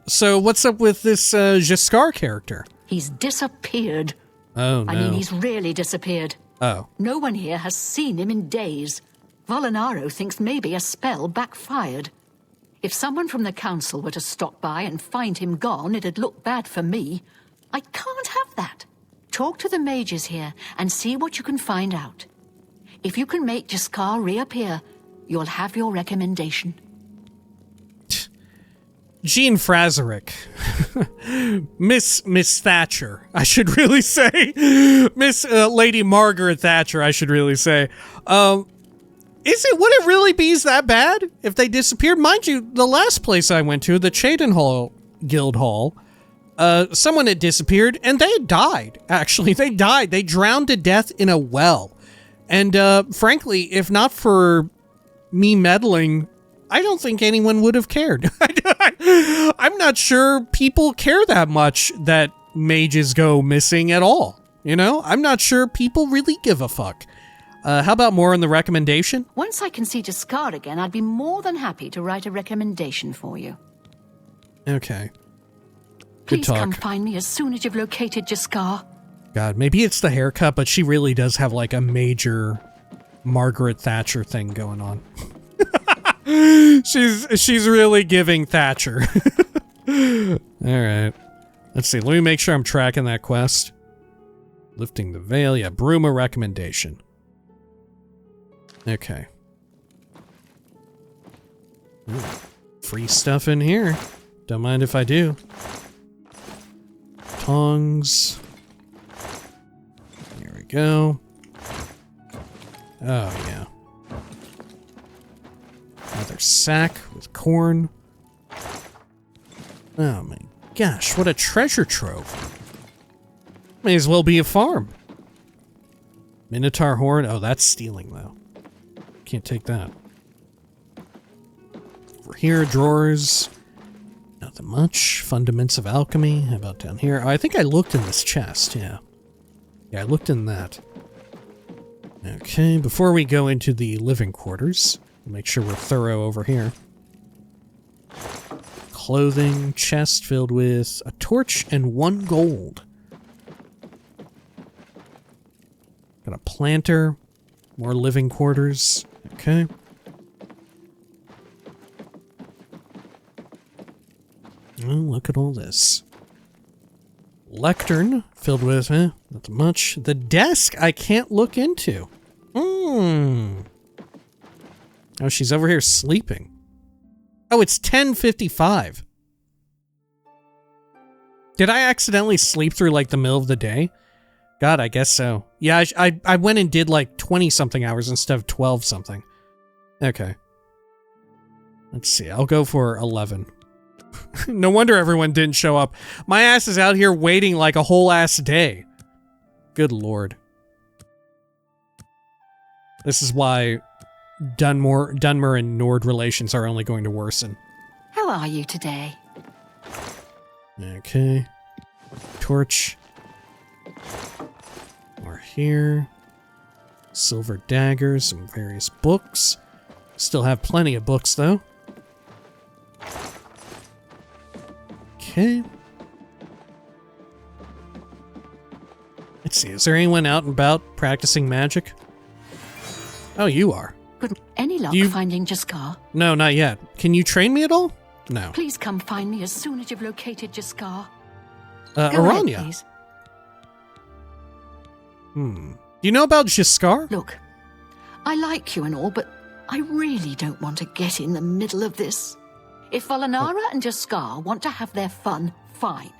So what's up with this Jaskar character? He's disappeared. Oh, no. I mean, he's really disappeared. Oh. No one here has seen him in days. Volinaro thinks maybe a spell backfired. If someone from the council were to stop by and find him gone, it'd look bad for me. I can't have that. Talk to the mages here and see what you can find out. If you can make Jaskar reappear, you'll have your recommendation. Jean Frazerick. Miss Thatcher, I should really say. Miss Lady Margaret Thatcher, I should really say. Would it really be that bad if they disappeared? Mind you, the last place I went to, the Cheydinhal Guild Hall, someone had disappeared and they had died. Actually, they died. They drowned to death in a well. And frankly, if not for me meddling, I don't think anyone would have cared. I'm not sure people care that much that mages go missing at all. You know, I'm not sure people really give a fuck. How about more on the recommendation? Once I can see Jaskar again, I'd be more than happy to write a recommendation for you. Okay. Good Please talk. come find me as soon as you've located Jaskar. God, maybe it's the haircut, but she really does have like a major Margaret Thatcher thing going on. She's really giving Thatcher. All right. Let's see. Let me make sure I'm tracking that quest. Lifting the veil. Yeah, Bruma recommendation. Okay. Ooh, free stuff in here. Don't mind if I do. Tongs. Here we go. Oh, yeah. Another sack with corn. Oh my gosh, what a treasure trove. May as well be a farm. Minotaur horn. Oh, that's stealing, though. Can't take that. Over here, drawers. Nothing much. Fundaments of alchemy. How about down here? Oh, I think I looked in this chest, yeah. Yeah, I looked in that. Okay, before we go into the living quarters, make sure we're thorough over here. Clothing, chest filled with a torch and 1 gold. Got a planter, more living quarters. Okay. Oh, look at all this. Lectern filled with, not much. The desk I can't look into. Oh, she's over here sleeping. Oh, it's 10:55. Did I accidentally sleep through like the middle of the day? God, I guess so. Yeah, I went and did like 20-something hours instead of 12-something. Okay. Let's see, I'll go for 11. No wonder everyone didn't show up. My ass is out here waiting like a whole ass day. Good lord. This is why Dunmer and Nord relations are only going to worsen. How are you today? Okay. Torch. More here. Silver dagger, some various books. Still have plenty of books, though. Okay. Let's see, is there anyone out and about practicing magic? Oh, you are. Good. Any luck finding Jaskar? No, not yet. Can you train me at all? No. Please come find me as soon as you've located Jaskar. Aranya. Ahead, please. Do you know about Jaskar? Look, I like you and all, but I really don't want to get in the middle of this. If Volinara and Jaskar want to have their fun, fine.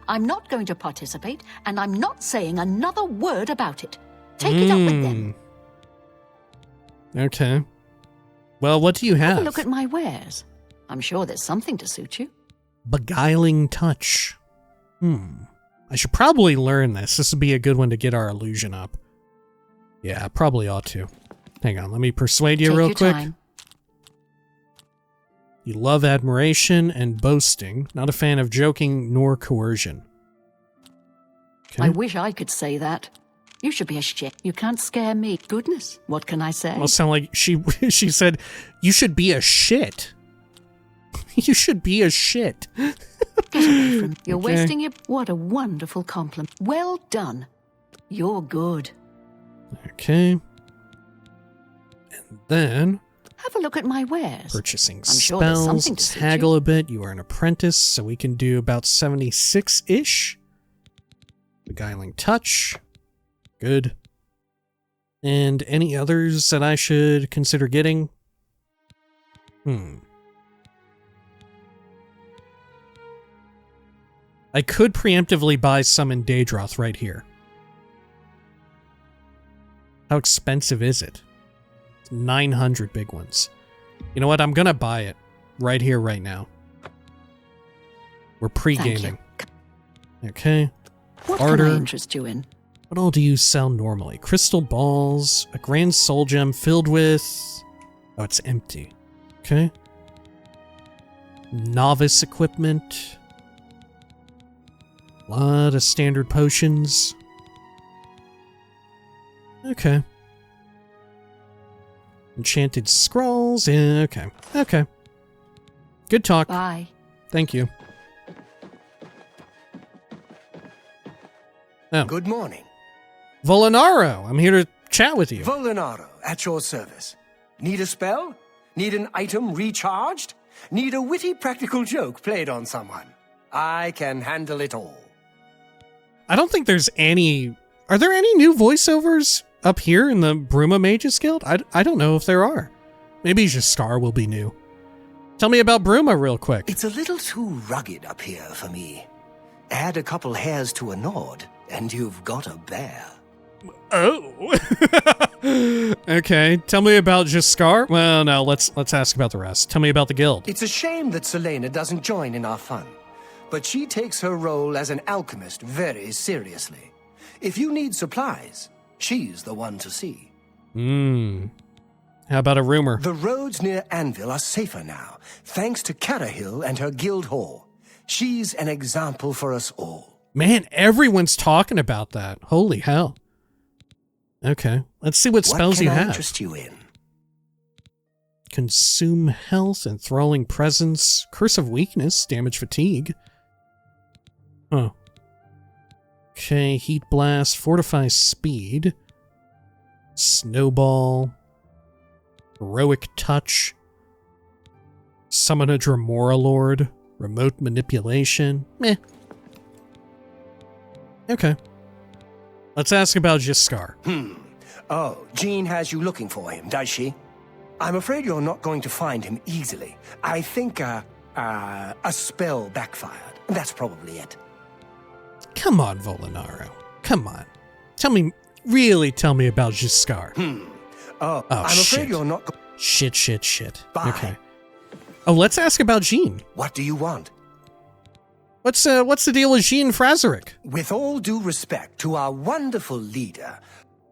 I'm not going to participate, and I'm not saying another word about it. Take it up with them. Okay. Well, what do you have? Have a look at my wares. I'm sure there's something to suit you. Beguiling touch. I should probably learn this. This would be a good one to get our illusion up. Yeah, I probably ought to. Hang on, let me persuade you real quick. Time. You love admiration and boasting. Not a fan of joking nor coercion. Okay. I wish I could say that. You should be a shit. You can't scare me. Goodness, what can I say? Well, sound like she said, you should be a shit. You should be a shit. Get away from me. You're Okay. wasting your... What a wonderful compliment. Well done. You're good. Okay. And then... Have a look at my wares. Purchasing I'm sure there's spells, something to suit haggle you. a bit. You are an apprentice, so we can do about 76-ish. Beguiling touch. Good. And any others that I should consider getting? I could preemptively buy some in Daedroth right here. How expensive is it? 900 big ones. You know what? I'm gonna buy it right here, right now. We're pre-gaming. Okay. What Barter. can I interest you in? What all do you sell normally? Crystal balls, a grand soul gem filled with... Oh, it's empty. Okay. Novice equipment. A lot of standard potions. Okay. Enchanted scrolls. Yeah, okay. Okay. Good talk. Bye. Thank you. Oh. Good morning. Volinaro, I'm here to chat with you. Volinaro, at your service. Need a spell? Need an item recharged? Need a witty practical joke played on someone? I can handle it all. I don't think there's any... Are there any new voiceovers up here in the Bruma Mages Guild? I don't know if there are. Maybe Jastar will be new. Tell me about Bruma real quick. It's a little too rugged up here for me. Add a couple hairs to a nod, and you've got a bear. Oh. Okay, tell me about Jastar. Well, no, let's ask about the rest. Tell me about the guild. It's a shame that Selena doesn't join in our fun, but she takes her role as an alchemist very seriously. If you need supplies, she's the one to see. How about a rumor? The roads near Anvil are safer now, thanks to Cyrodiil and her guild hall. She's an example for us all. Man, everyone's talking about that. Holy hell. Okay, let's see what spells you What can I have. interest you in? Consume health, enthralling presence, curse of weakness, damage fatigue. Huh. Okay, heat blast, fortify speed, snowball, heroic touch, summon a Dremora Lord, remote manipulation. Meh. Okay. Let's ask about Jastar. Oh, Jean has you looking for him, does she? I'm afraid you're not going to find him easily. I think a spell backfired. That's probably it. Come on, Volinaro. Come on. Really tell me about Jastar. Oh, I'm afraid shit. you're not... Shit. Bye. Okay. Oh, let's ask about Jean. What do you want? What's the deal with Jean Frazerick? With all due respect to our wonderful leader,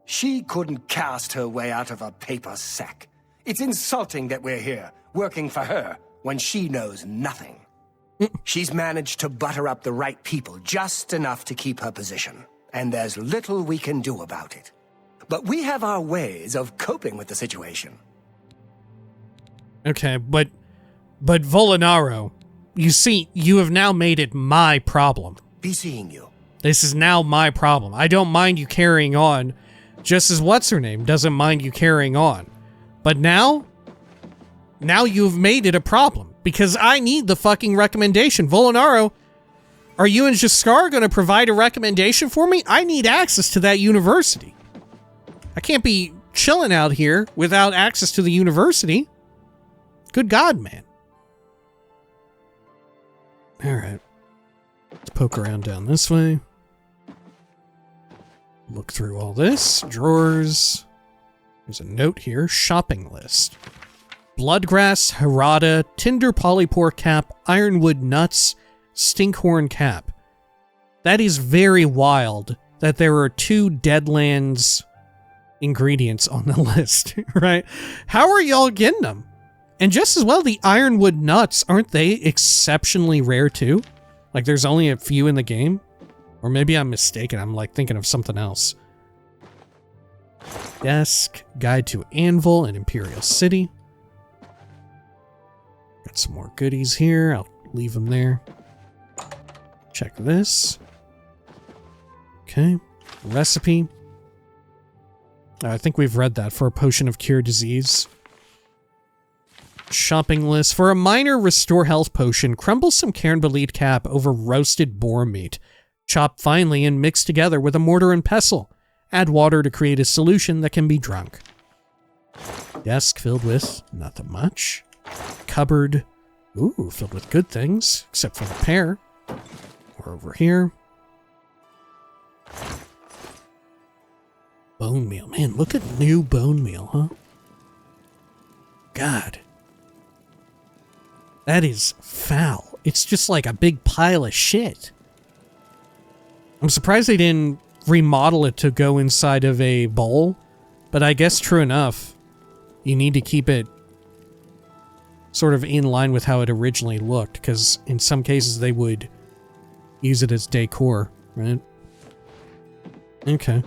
she couldn't cast her way out of a paper sack. It's insulting that we're here, working for her, when she knows nothing. She's managed to butter up the right people just enough to keep her position, and there's little we can do about it. But we have our ways of coping with the situation. Okay, but Volinaro, you see, you have now made it my problem. Be seeing you. This is now my problem. I don't mind you carrying on, just as what's-her-name doesn't mind you carrying on. But now you've made it a problem, because I need the fucking recommendation. Volinaro, are you and Jastar going to provide a recommendation for me? I need access to that university. I can't be chilling out here without access to the university. Good God, man. Alright. Let's poke around down this way. Look through all this. Drawers. There's a note here. Shopping list. Bloodgrass, Harada, Tinder Polypore Cap, Ironwood Nuts, Stinkhorn Cap. That is very wild that there are 2 Deadlands ingredients on the list, right? How are y'all getting them? And just as well, the Ironwood Nuts, aren't they exceptionally rare too? Like there's only a few in the game? Or maybe I'm mistaken, I'm like thinking of something else. Desk, Guide to Anvil and Imperial City. Got some more goodies here, I'll leave them there. Check this. Okay, recipe. I think we've read that for a potion of cure disease. Shopping list. For a minor restore health potion, crumble some Cairnbeleed cap over roasted boar meat. Chop finely and mix together with a mortar and pestle. Add water to create a solution that can be drunk. Desk filled with nothing much. Cupboard. Ooh, filled with good things, except for the pear. We're over here. Bone meal. Man, look at new bone meal, huh? God. That is foul. It's just like a big pile of shit. I'm surprised they didn't remodel it to go inside of a bowl, but I guess true enough. You need to keep it sort of in line with how it originally looked, because in some cases they would use it as decor, right? Okay.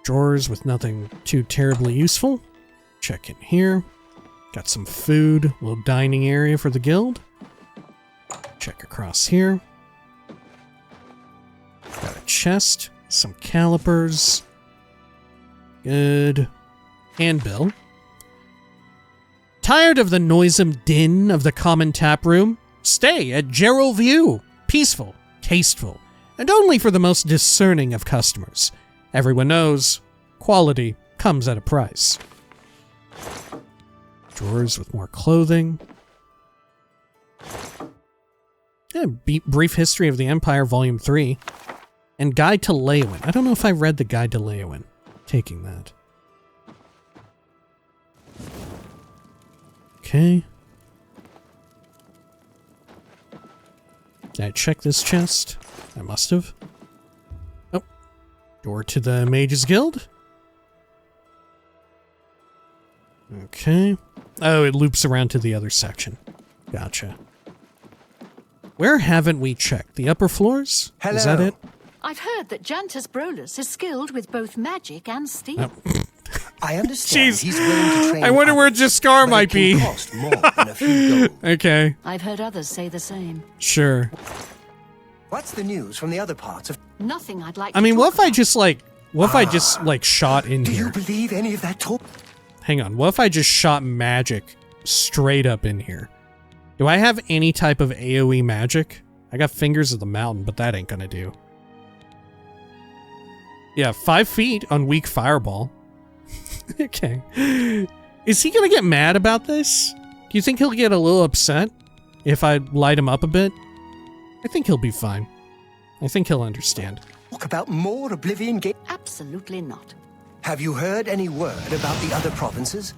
Drawers with nothing too terribly useful. Check in here. Got some food, little dining area for the guild. Check across here. Got a chest, some calipers. Good. Handbill. Tired of the noisome din of the common tap room? Stay at Gerald View. Peaceful, tasteful, and only for the most discerning of customers. Everyone knows quality comes at a price. Drawers with more clothing. Yeah, Brief History of the Empire, Volume 3. And Guide to Leowin. I don't know if I read the Guide to Leowin. Taking that. Okay. Did I check this chest? I must have. Oh. Door to the Mages Guild. Okay. Oh, it loops around to the other section. Gotcha. Where haven't we checked? The upper floors? Hello. Is that it? I've heard that Jantus Brolus is skilled with both magic and steel. Oh. I understand Jeez. he's willing to train I wonder where others, Jaskar but it might can be. cost more than a few gold. Okay. I've heard others say the same. Sure. What's the news from the other parts of... Nothing I'd like I to mean, talk what if I about. just like, shot in Do you here? believe any of that talk? Hang on. What if I just shot magic straight up in here? Do I have any type of AoE magic? I got Fingers of the Mountain, but that ain't gonna do. Yeah, 5 feet on weak fireball. Okay. Is he gonna get mad about this? Do you think he'll get a little upset if I light him up a bit? I think he'll be fine. I think he'll understand. Talk about more Oblivion game. Absolutely not. Have you heard any word about the other provinces?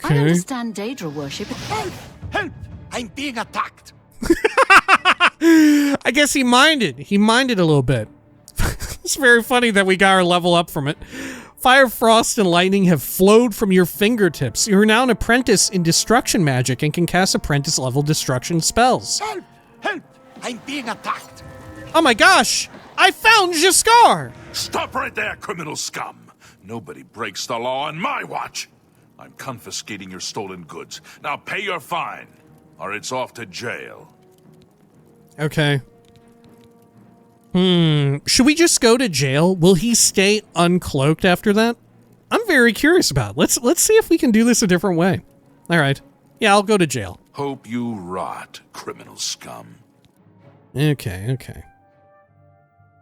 I understand Daedra worship. Help! I'm being attacked! I guess he minded. He minded a little bit. It's very funny that we got our level up from it. Fire, frost, and lightning have flowed from your fingertips. You are now an apprentice in destruction magic and can cast apprentice-level destruction spells. Help! Help! I'm being attacked! Oh my gosh! I found Jaskar! Stop right there, criminal scum! Nobody breaks the law on my watch! I'm confiscating your stolen goods. Now pay your fine, or it's off to jail. Okay. Should we just go to jail? Will he stay uncloaked after that? I'm very curious about it. Let's see if we can do this a different way. All right. Yeah, I'll go to jail. Hope you rot, criminal scum. Okay.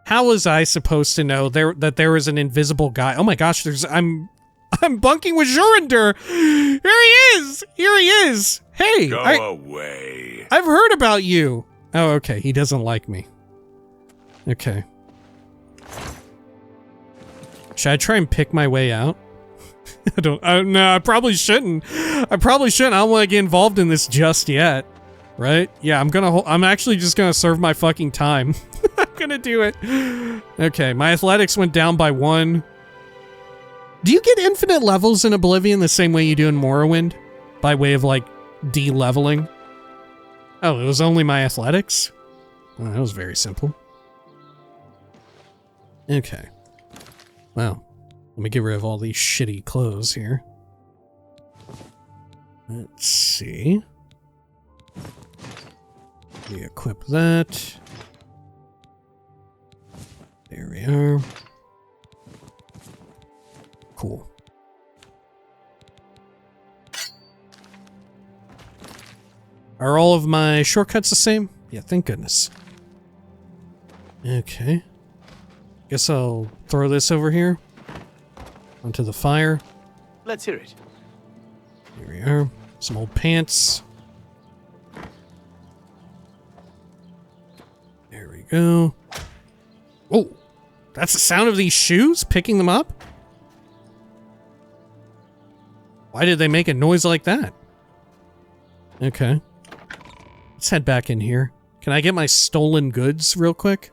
How was I supposed to know that there was an invisible guy? Oh my gosh, I'm bunking with Jurinder. Here he is. Hey. Go away. I've heard about you. Oh, okay. He doesn't like me. Okay. Should I try and pick my way out? No, I probably shouldn't. I don't want to get involved in this just yet. Right? Yeah, I'm actually just gonna serve my fucking time. I'm gonna do it. Okay, my athletics went down by 1. Do you get infinite levels in Oblivion the same way you do in Morrowind? By way of, like, de-leveling? Oh, it was only my athletics? Oh, that was very simple. Okay. Well, let me get rid of all these shitty clothes here. Let's see. We equip that. There we are. Cool. Are all of my shortcuts the same? Yeah, thank goodness. Okay. Guess I'll throw this over here. Onto the fire. Let's hear it. Here we are. Some old pants. There we go. Oh, that's the sound of these shoes picking them up? Why did they make a noise like that? Okay. Let's head back in here. Can I get my stolen goods real quick?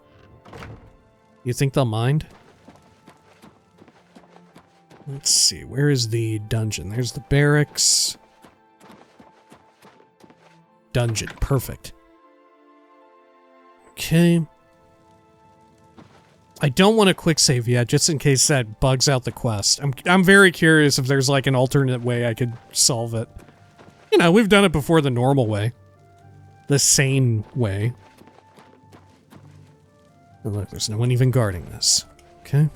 You think they'll mind? Let's see, where is the dungeon? There's the barracks. Dungeon, perfect. Okay. I don't want to quick save yet, just in case that bugs out the quest. I'm very curious if there's like an alternate way I could solve it. You know, we've done it before the normal way. The sane way. Oh, look, there's no one even guarding this. Okay.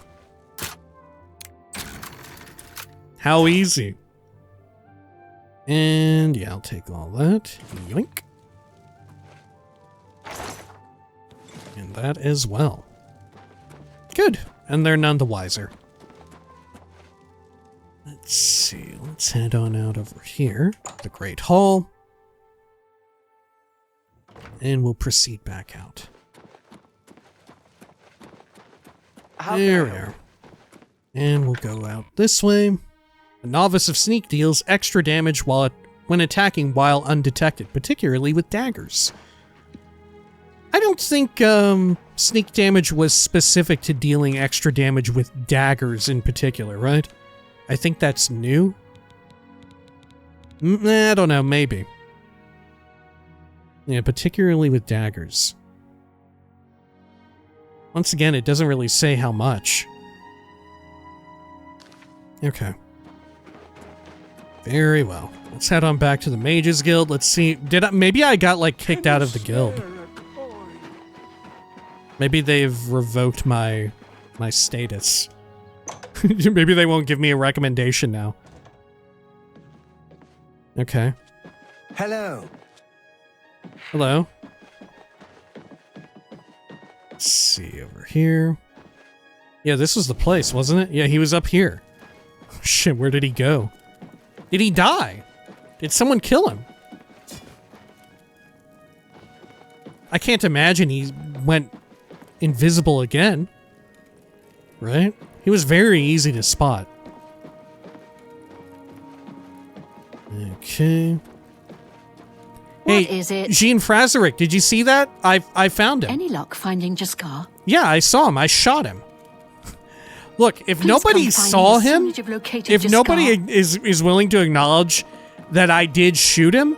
How easy. And yeah, I'll take all that. Yoink. And that as well. Good. And they're none the wiser. Let's see. Let's head on out over here. The Great Hall. And we'll proceed back out. There we are. And we'll go out this way. A novice of sneak deals extra damage when attacking while undetected, particularly with daggers. I don't think sneak damage was specific to dealing extra damage with daggers in particular, right? I think that's new. I don't know, maybe. Yeah, particularly with daggers. Once again, it doesn't really say how much. Okay. Very well. Let's head on back to the Mages Guild. Let's see. Maybe I got like kicked out of the guild. Maybe they've revoked my status. Maybe they won't give me a recommendation now. Okay. Hello. Hello. Let's see over here. Yeah, this was the place, wasn't it? Yeah, he was up here. Shit, where did he go? Did he die? Did someone kill him? I can't imagine he went invisible again. Right? He was very easy to spot. Okay. What is it? Jean Frazerick, did you see that? I found him. Any luck finding Jaskar? Yeah, I saw him. I shot him. Look, if Please nobody come find saw me as soon him, as you've located if Jaskar. nobody is willing to acknowledge that I did shoot him,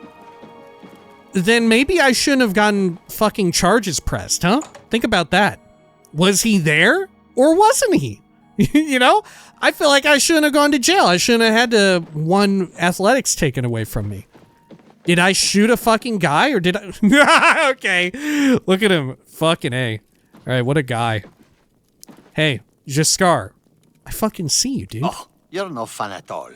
then maybe I shouldn't have gotten fucking charges pressed, huh? Think about that. Was he there or wasn't he? You know? I feel like I shouldn't have gone to jail. I shouldn't have had one athletics taken away from me. Did I shoot a fucking guy or did I? Okay. Look at him. Fucking A. All right, what a guy. Hey, Jaskar. I fucking see you, dude. Oh, you're no fun at all.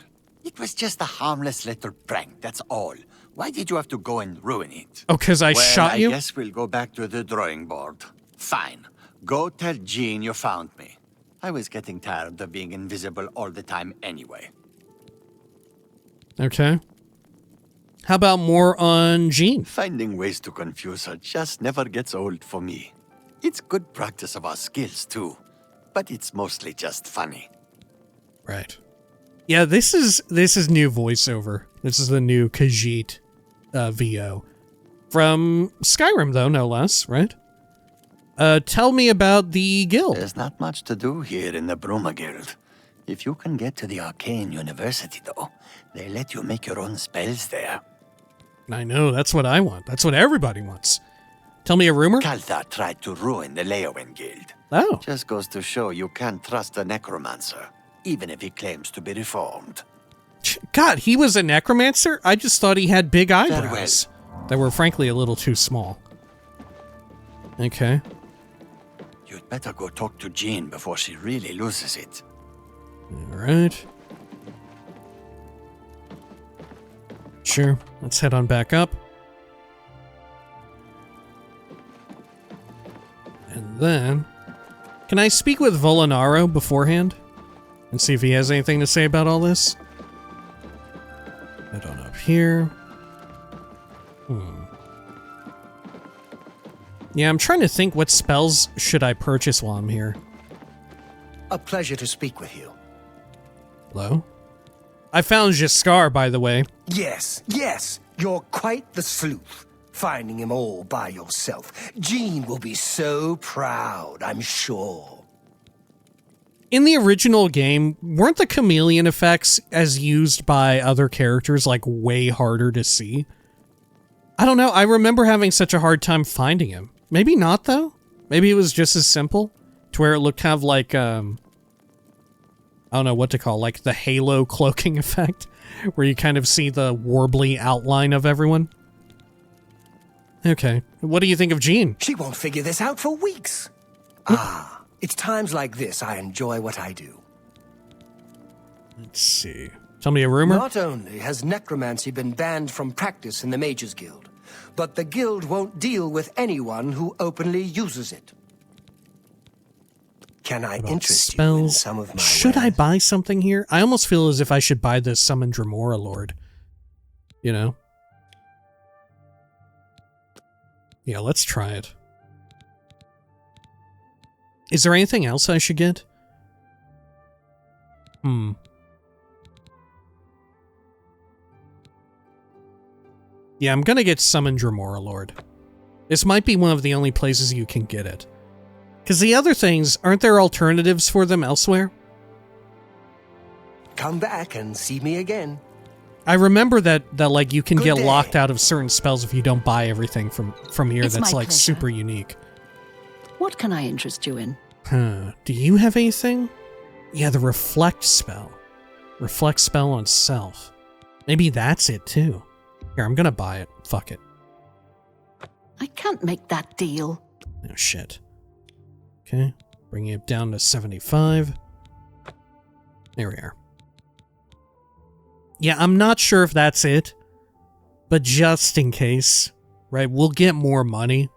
It was just a harmless little prank, that's all. Why did you have to go and ruin it? Oh, because I shot you? I guess we'll go back to the drawing board. Fine. Go tell Jean you found me. I was getting tired of being invisible all the time anyway. Okay. How about more on Jean? Finding ways to confuse her just never gets old for me. It's good practice of our skills, too. But it's mostly just funny. Right. Yeah, this is new voiceover. This is the new Khajiit VO. From Skyrim, though, no less, right? Tell me about the guild. There's not much to do here in the Bruma Guild. If you can get to the Arcane University, though, they let you make your own spells there. I know, that's what I want. That's what everybody wants. Tell me a rumor? Kalthar tried to ruin the Leowen Guild. Oh. Just goes to show you can't trust a necromancer, even if he claims to be reformed. God, he was a necromancer? I just thought he had big eyebrows that were frankly a little too small. Okay. You'd better go talk to Jean before she really loses it. Alright. Sure, let's head on back up. And then... Can I speak with Volinaro beforehand? And see if he has anything to say about all this? Head on up here. Yeah, I'm trying to think what spells should I purchase while I'm here. A pleasure to speak with you. Hello? I found Giscard, by the way. Yes, yes, you're quite the sleuth. Finding him all by yourself. Jean will be so proud, I'm sure. In the original game, weren't the chameleon effects as used by other characters like way harder to see? I don't know, I remember having such a hard time finding him. Maybe not, though? Maybe it was just as simple? To where it looked kind of like, I don't know what to call, like the halo cloaking effect? Where you kind of see the warbly outline of everyone? Okay. What do you think of Jean? She won't figure this out for weeks. It's times like this I enjoy what I do. Let's see. Tell me a rumor? Not only has necromancy been banned from practice in the Mages Guild, but the guild won't deal with anyone who openly uses it. Can I interest you in some of my Should I wares? buy something here? I almost feel as if I should buy this Summon Dremora Lord. You know? Yeah, let's try it. Is there anything else I should get? Yeah, I'm gonna get Summon Dremora Lord. This might be one of the only places you can get it. Because the other things, aren't there alternatives for them elsewhere? Come back and see me again. I remember that like you can Good get day. locked out of certain spells if you don't buy everything from here. It's That's my like pleasure. super unique. What can I interest you in? Huh. Do you have anything? Yeah, the reflect spell. Reflect spell on self. Maybe that's it too. Here, I'm gonna buy it. Fuck it. I can't make that deal. Oh shit. Okay, bringing it down to 75. There we are. Yeah, I'm not sure if that's it, but just in case, right? We'll get more money,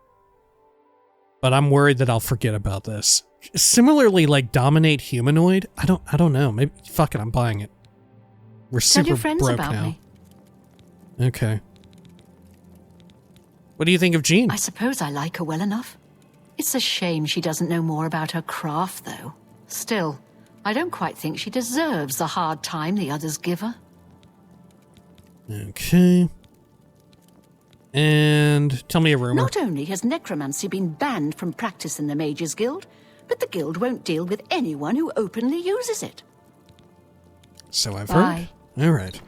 but I'm worried that I'll forget about this. Similarly, like Dominate Humanoid, I don't know. Maybe fuck it, I'm buying it. We're Tell super your friends broke about now. me. Okay. What do you think of Jean? I suppose I like her well enough. It's a shame she doesn't know more about her craft, though. Still, I don't quite think she deserves the hard time the others give her. Okay. And tell me a rumor. Not only has necromancy been banned from practice in the Mages Guild, but the guild won't deal with anyone who openly uses it. So I've Bye. heard. All right.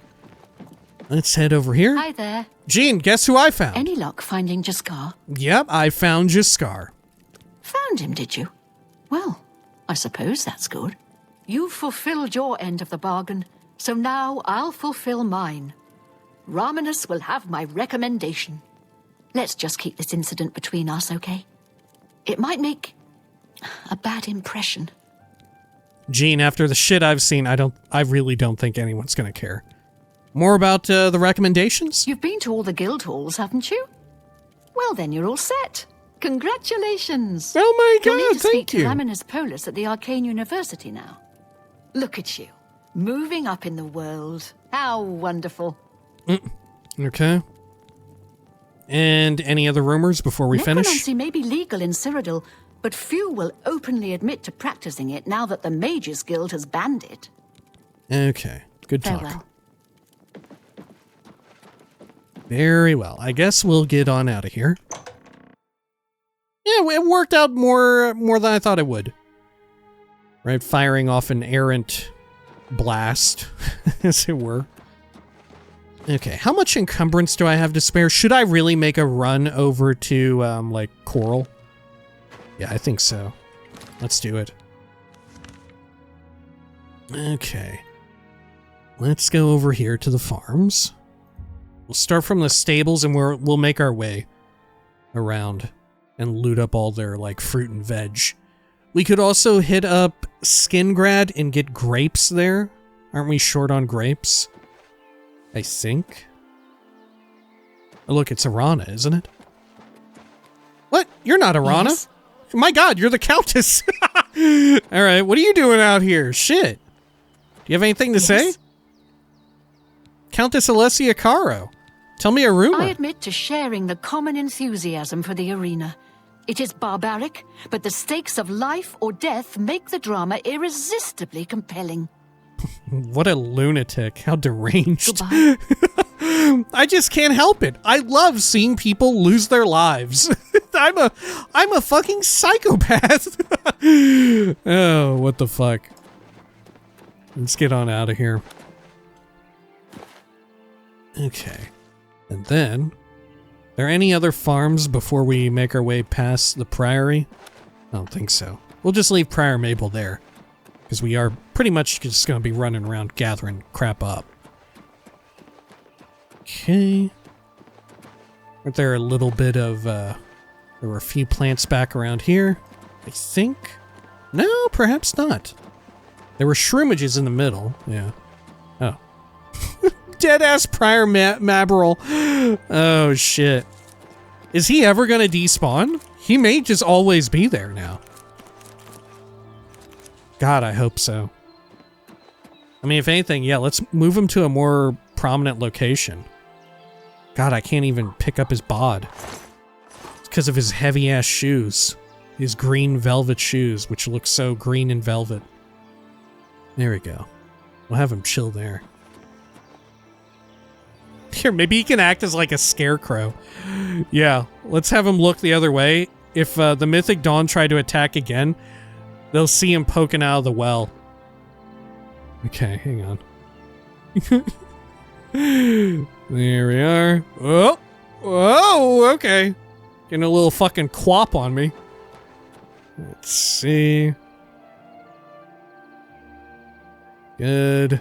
Let's head over here. Hi there. Jean, guess who I found? Any luck finding Giscard? Yep, I found Giscard. Found him, did you? Well, I suppose that's good. You've fulfilled your end of the bargain, so now I'll fulfill mine. Raminus will have my recommendation. Let's just keep this incident between us, okay? It might make a bad impression. Jean, after the shit I've seen, I really don't think anyone's gonna care. More about the recommendations? You've been to all the guild halls, haven't you? Well, then you're all set. Congratulations. Oh my You'll need god, to speak thank to you. Laminus Polus at the Arcane University now. Look at you, moving up in the world. How wonderful. Okay. And any other rumors before we finish? Necromancy may be legal in Cyrodiil, but few will openly admit to practicing it now that the Mages Guild has banned it. Okay, good talk. Farewell. Very well. I guess we'll get on out of here. Yeah, it worked out more than I thought it would. Right, firing off an errant blast, as it were. Okay, how much encumbrance do I have to spare? Should I really make a run over to, like, Coral? Yeah, I think so. Let's do it. Okay. Let's go over here to the farms. We'll start from the stables and we'll make our way around and loot up all their, like, fruit and veg. We could also hit up Skingrad and get grapes there. Aren't we short on grapes? I think. Oh, look, it's Arana, isn't it? What? You're not Arana? Yes. My god, you're the Countess! Alright, what are you doing out here? Shit. Do you have anything to say? Countess Alessia Caro. Tell me a rumor. I admit to sharing the common enthusiasm for the arena. It is barbaric, but the stakes of life or death make the drama irresistibly compelling. What a lunatic. How deranged. Goodbye. I just can't help it. I love seeing people lose their lives. I'm a fucking psychopath. Oh, what the fuck. Let's get on out of here. Okay. And then, are there any other farms before we make our way past the Priory? I don't think so. We'll just leave Prior Mabel there, because we are pretty much just going to be running around gathering crap up. Okay. Weren't there a little bit of, there were a few plants back around here, I think? No, perhaps not. There were shroomages in the middle, yeah. Oh. Dead-ass Prior Mabrel. Oh, shit. Is he ever gonna despawn? He may just always be there now. God, I hope so. I mean, if anything, yeah, let's move him to a more prominent location. God, I can't even pick up his bod. It's because of his heavy-ass shoes. His green velvet shoes, which look so green and velvet. There we go. We'll have him chill there. Here, maybe he can act as like a scarecrow. Yeah, let's have him look the other way. If the Mythic Dawn try to attack again, they'll see him poking out of the well. Okay, hang on. There we are. Oh! Whoa, okay. Getting a little fucking quap on me. Let's see. Good.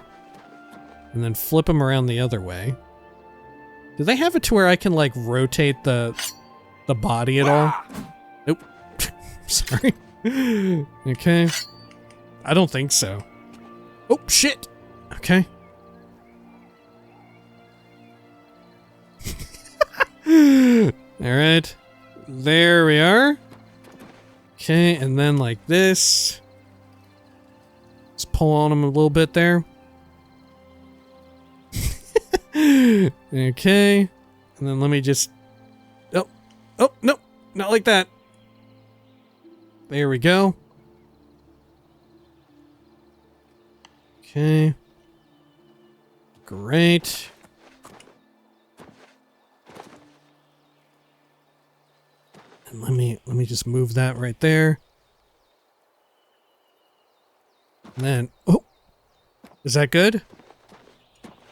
And then flip him around the other way. Do they have it to where I can, like, rotate the body at all? Nope. Sorry. Okay. I don't think so. Oh, shit! Okay. Alright. There we are. Okay, and then like this. Let's pull on him a little bit there. Okay. And then let me just... Oh. Oh, no. Not like that. There we go. Okay. Great. And let me just move that right there. And then, oh, is that good?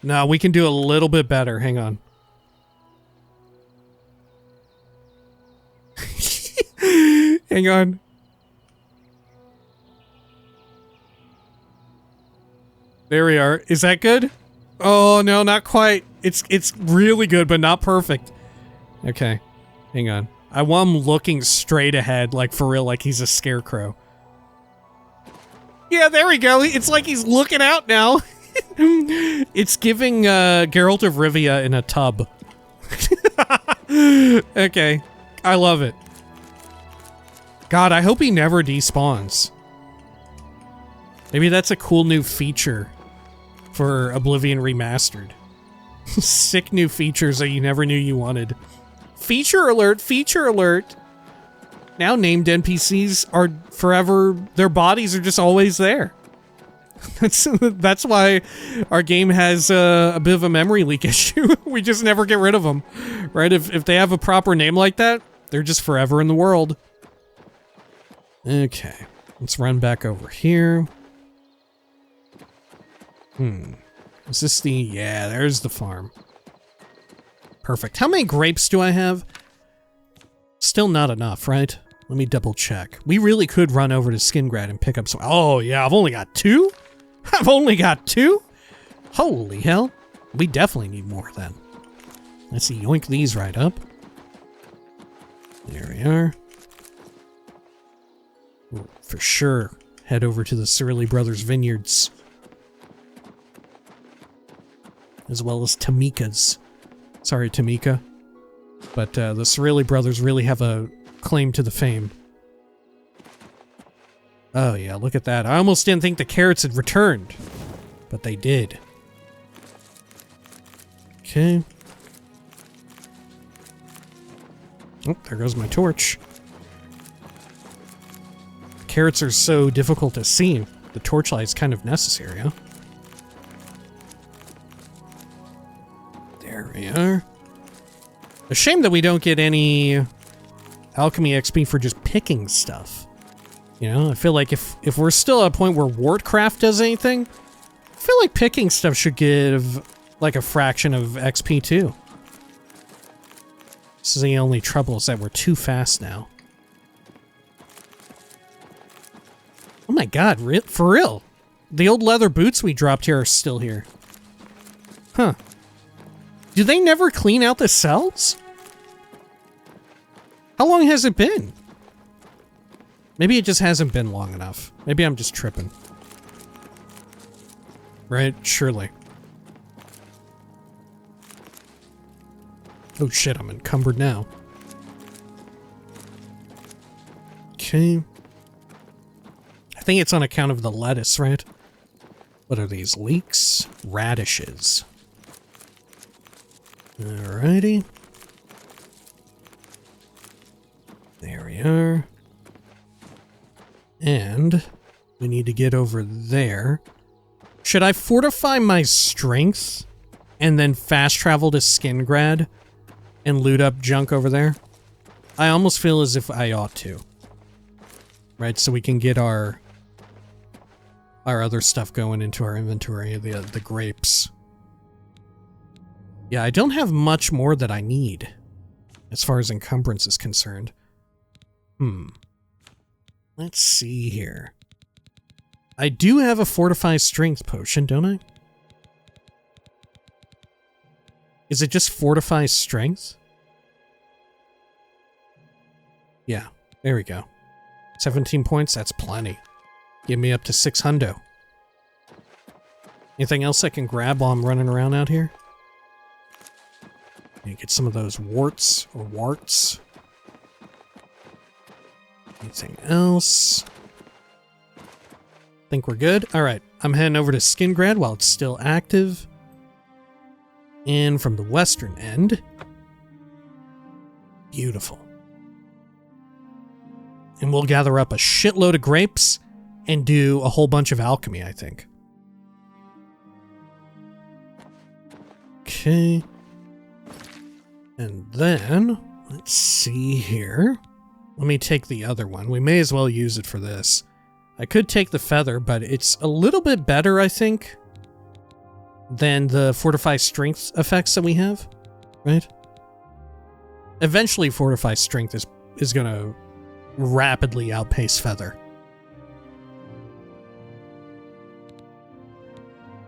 No, we can do a little bit better. Hang on. Hang on. There we are. Is that good? Oh, no, not quite. It's really good, but not perfect. Okay. Hang on. I want him looking straight ahead, like for real, like he's a scarecrow. Yeah, there we go. It's like he's looking out now. It's giving Geralt of Rivia in a tub. Okay. I love it. God, I hope he never despawns. Maybe that's a cool new feature for Oblivion Remastered. Sick new features that you never knew you wanted. Feature alert, feature alert. Now named NPCs are forever, their bodies are just always there. That's why our game has a bit of a memory leak issue. We just never get rid of them, right? If they have a proper name like that, they're just forever in the world. Okay, let's run back over here. Is this the... Yeah, there's the farm. Perfect. How many grapes do I have? Still not enough, right? Let me double check. We really could run over to Skingrad and pick up some... Oh, yeah, I've only got 2? I've only got 2? Holy hell. We definitely need more then. Let's see, yoink these right up. There we are. We'll for sure head over to the Cyrodiil Brothers Vineyards. As well as Tamika's. Sorry, Tamika. But the Cyrodiil Brothers really have a claim to the fame. Oh yeah, look at that. I almost didn't think the carrots had returned. But they did. Okay. Oh, there goes my torch. carrots are so difficult to see, the torchlight's kind of necessary, huh? There we are. A shame that we don't get any alchemy XP for just picking stuff. You know, I feel like if we're still at a point where Wartcraft does anything, I feel like picking stuff should give like a fraction of XP too. This is the only trouble, is that we're too fast now. Oh my god, for real. The old leather boots we dropped here are still here. Huh. Do they never clean out the cells? How long has it been? Maybe it just hasn't been long enough. Maybe I'm just tripping. Right? Surely. Oh shit, I'm encumbered now. Okay. I think it's on account of the lettuce, right? What are these? Leeks? Radishes. Alrighty. There we are. And we need to get over there. Should I fortify my strength and then fast travel to Skingrad and loot up junk over there? I almost feel as if I ought to. Right, so we can get our other stuff going into our inventory, the grapes. Yeah, I don't have much more that I need as far as encumbrance is concerned. Let's see here. I do have a fortified strength potion, don't I? Is it just fortified strength? Yeah, there we go. 17 points, that's plenty. Give me up to 600. Anything else I can grab while I'm running around out here? Get some of those warts or warts. Anything else? Think we're good? Alright, I'm heading over to Skingrad while it's still active. And from the western end. Beautiful. And we'll gather up a shitload of grapes and do a whole bunch of alchemy, I think. Okay. And then, let's see here. Let me take the other one. We may as well use it for this. I could take the feather, but it's a little bit better, I think, than the fortified strength effects that we have, right? Eventually, fortified strength is going to rapidly outpace feather.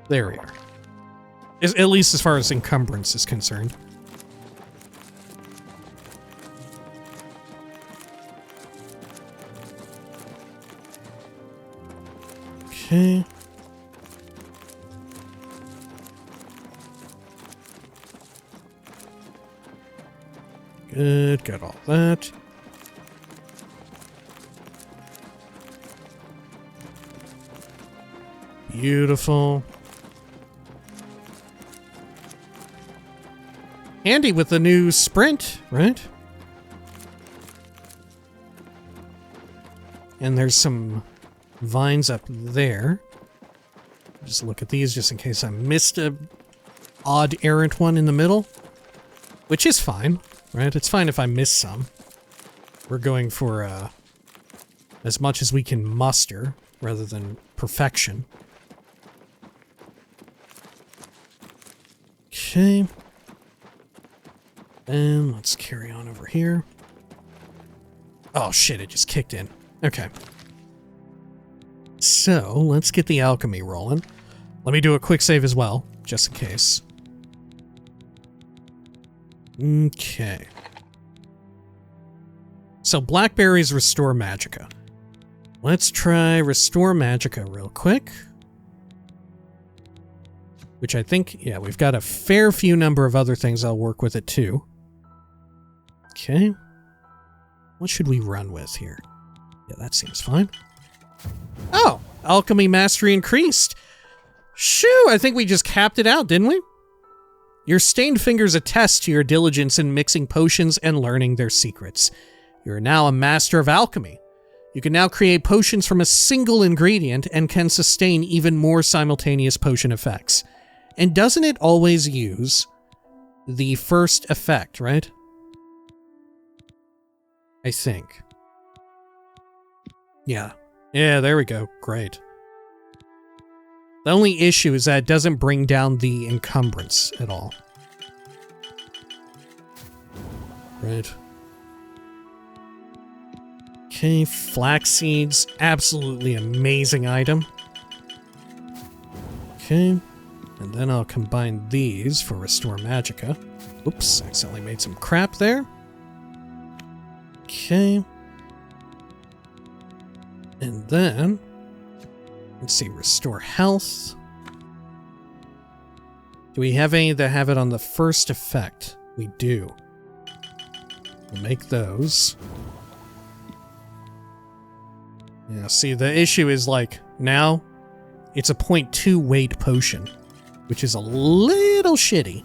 There we are. At least as far as encumbrance is concerned. Okay. Good, got all that. Beautiful. Handy with the new sprint, right? And there's some vines up there. Just look at these just in case I missed a odd errant one in the middle. Which is fine, right? It's fine if I miss some. We're going for as much as we can muster rather than perfection. Okay. And let's carry on over here. Oh shit, it just kicked in. Okay. So, let's get the alchemy rolling. Let me do a quick save as well, just in case. Okay. So, blackberries restore magicka. Let's try restore magicka real quick. Which I think, yeah, we've got a fair few number of other things I'll work with it too. Okay. What should we run with here? Yeah, that seems fine. Oh, alchemy mastery increased. Shoo, I think we just capped it out, didn't we? Your stained fingers attest to your diligence in mixing potions and learning their secrets. You are now a master of alchemy. You can now create potions from a single ingredient and can sustain even more simultaneous potion effects. And doesn't it always use the first effect, right? I think. Yeah. Yeah, there we go. Great. The only issue is that it doesn't bring down the encumbrance at all. Right. Okay, flax seeds. Absolutely amazing item. Okay. And then I'll combine these for Restore Magicka. Oops, accidentally made some crap there. Okay. And then, let's see, Restore Health. Do we have any that have it on the first effect? We do. We'll make those. Yeah, see, the issue is, like, now, it's a 0.2 weight potion, which is a little shitty.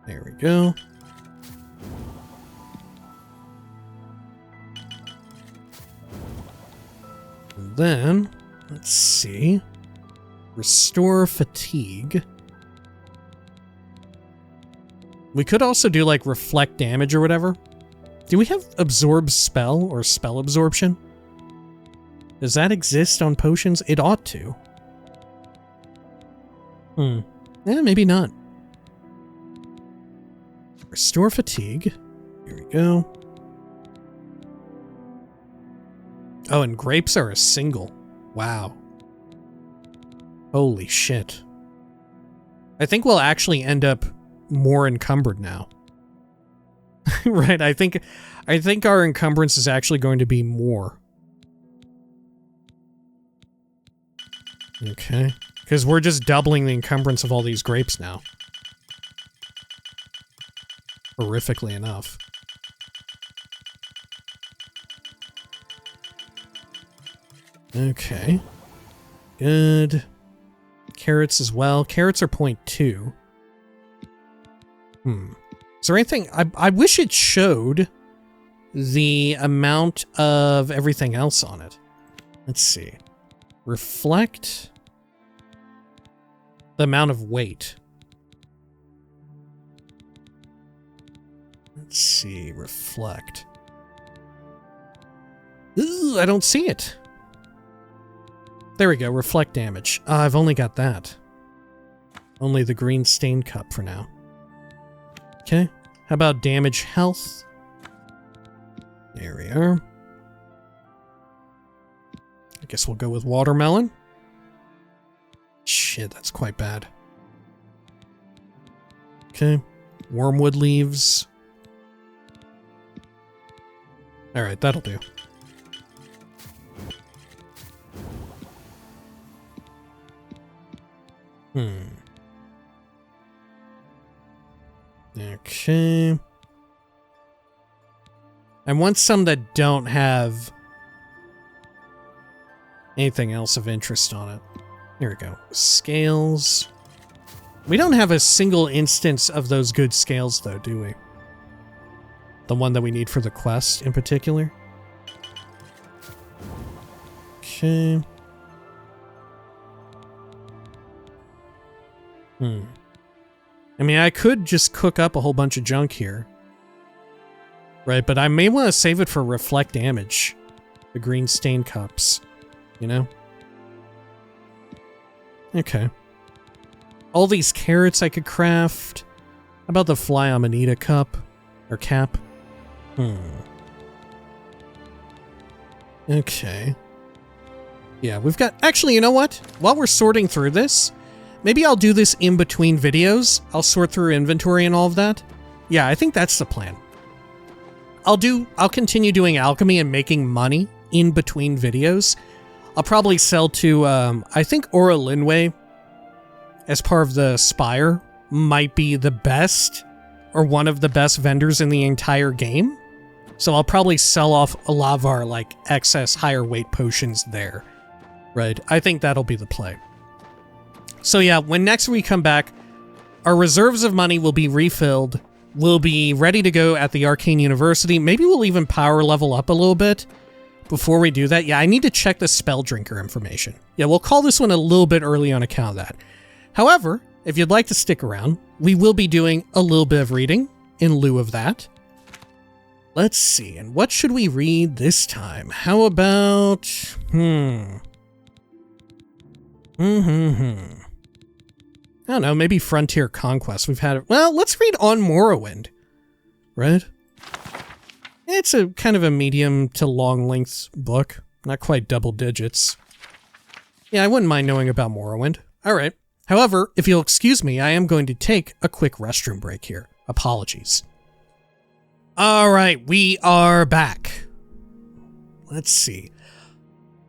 There we go. And then, let's see. Restore Fatigue. We could also do, like, Reflect Damage or whatever. Do we have Absorb Spell or Spell Absorption? Does that exist on potions? It ought to. Maybe not. Restore Fatigue. Here we go. Oh, and grapes are a single. Wow. Holy shit. I think we'll actually end up more encumbered now. Right, I think our encumbrance is actually going to be more. Okay. Because we're just doubling the encumbrance of all these grapes now. Horrifically enough. Okay. Good. Carrots as well. Carrots are 0.2. Is there anything... I wish it showed the amount of everything else on it. Let's see. Reflect... the amount of weight. Let's see. Reflect. Ooh, I don't see it. There we go. Reflect damage. I've only got that. Only the green stain cup for now. Okay. How about damage health? There we are. I guess we'll go with watermelon. Shit, that's quite bad. Okay. Wormwood leaves. Alright, that'll do. Okay. I want some that don't have anything else of interest on it. Here we go. Scales. We don't have a single instance of those good scales, though, do we? The one that we need for the quest, in particular. Okay. I mean, I could just cook up a whole bunch of junk here. Right, but I may want to save it for reflect damage. The green stain cups. You know? Okay. All these carrots I could craft. How about the Fly Amanita cup? Or cap? Okay. Yeah, we've got... Actually, you know what? While we're sorting through this, maybe I'll do this in between videos. I'll sort through inventory and all of that. Yeah, I think that's the plan. I'll continue doing alchemy and making money in between videos. I'll probably sell to, I think Aura Linway, as part of the Spire, might be the best, or one of the best vendors in the entire game. So I'll probably sell off a lot of our, like, excess higher weight potions there. Right? I think that'll be the play. So yeah, when next we come back, our reserves of money will be refilled, will be ready to go at the Arcane University. Maybe we'll even power level up a little bit before we do that. Yeah, I need to check the Spell Drinker information. Yeah, we'll call this one a little bit early on account of that. However, if you'd like to stick around, we will be doing a little bit of reading in lieu of that. Let's see, and what should we read this time? How about... I don't know, maybe Frontier Conquest. We've had... Well, let's read On Morrowind, right? It's a kind of a medium to long length book. Not quite double digits. Yeah, I wouldn't mind knowing about Morrowind. All right. However, if you'll excuse me, I am going to take a quick restroom break here. Apologies. All right, we are back. Let's see.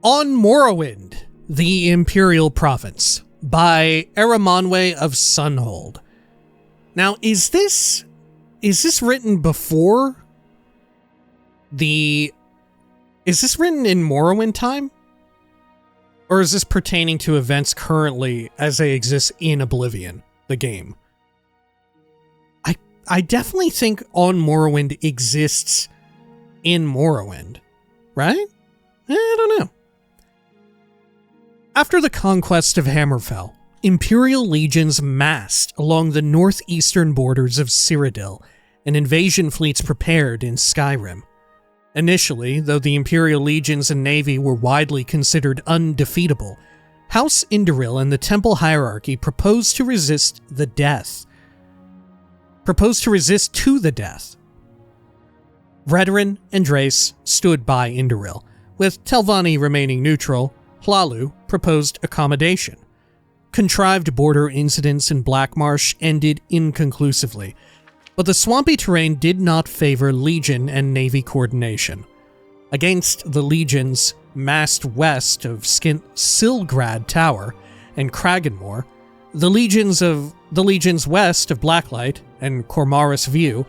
On Morrowind, the Imperial Province, by Eramanwe of Sunhold. Now, is this written before the... Is this written in Morrowind time? Or is this pertaining to events currently as they exist in Oblivion, the game? I definitely think On Morrowind exists in Morrowind, right? I don't know. After the conquest of Hammerfell, Imperial legions massed along the northeastern borders of Cyrodiil, and invasion fleets prepared in Skyrim. Initially, though the Imperial legions and navy were widely considered undefeatable, House Indoril and the Temple hierarchy proposed to resist to the death. Redoran and Drace stood by Indoril, with Telvanni remaining neutral. Hlalu proposed accommodation. Contrived border incidents in Blackmarsh ended inconclusively, but the swampy terrain did not favor Legion and Navy coordination. Against the legions massed west of Silgrad Tower and Kraganmore, the legions west of Blacklight and Cormaris View,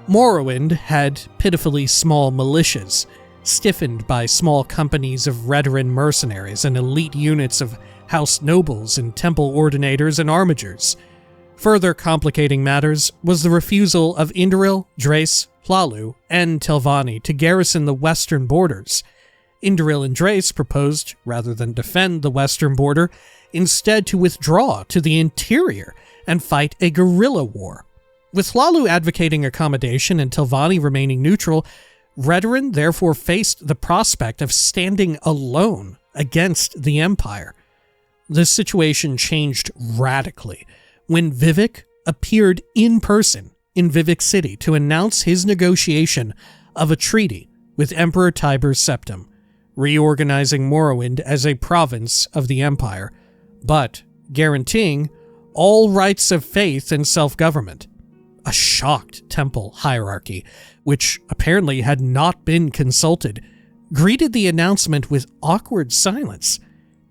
Morrowind had pitifully small militias, stiffened by small companies of Redoran mercenaries and elite units of House nobles and temple ordinators and armigers. Further complicating matters was the refusal of Indoril, Drace, Hlalu, and Telvanni to garrison the western borders. Indoril and Drace proposed, rather than defend the western border, instead to withdraw to the interior and fight a guerrilla war. With Hlalu advocating accommodation and Telvanni remaining neutral, Redoran therefore faced the prospect of standing alone against the Empire. The situation changed radically when Vivek appeared in person in Vivek City to announce his negotiation of a treaty with Emperor Tiber's Septim, reorganizing Morrowind as a province of the Empire, but guaranteeing all rights of faith and self-government. A shocked temple hierarchy, which apparently had not been consulted, greeted the announcement with awkward silence.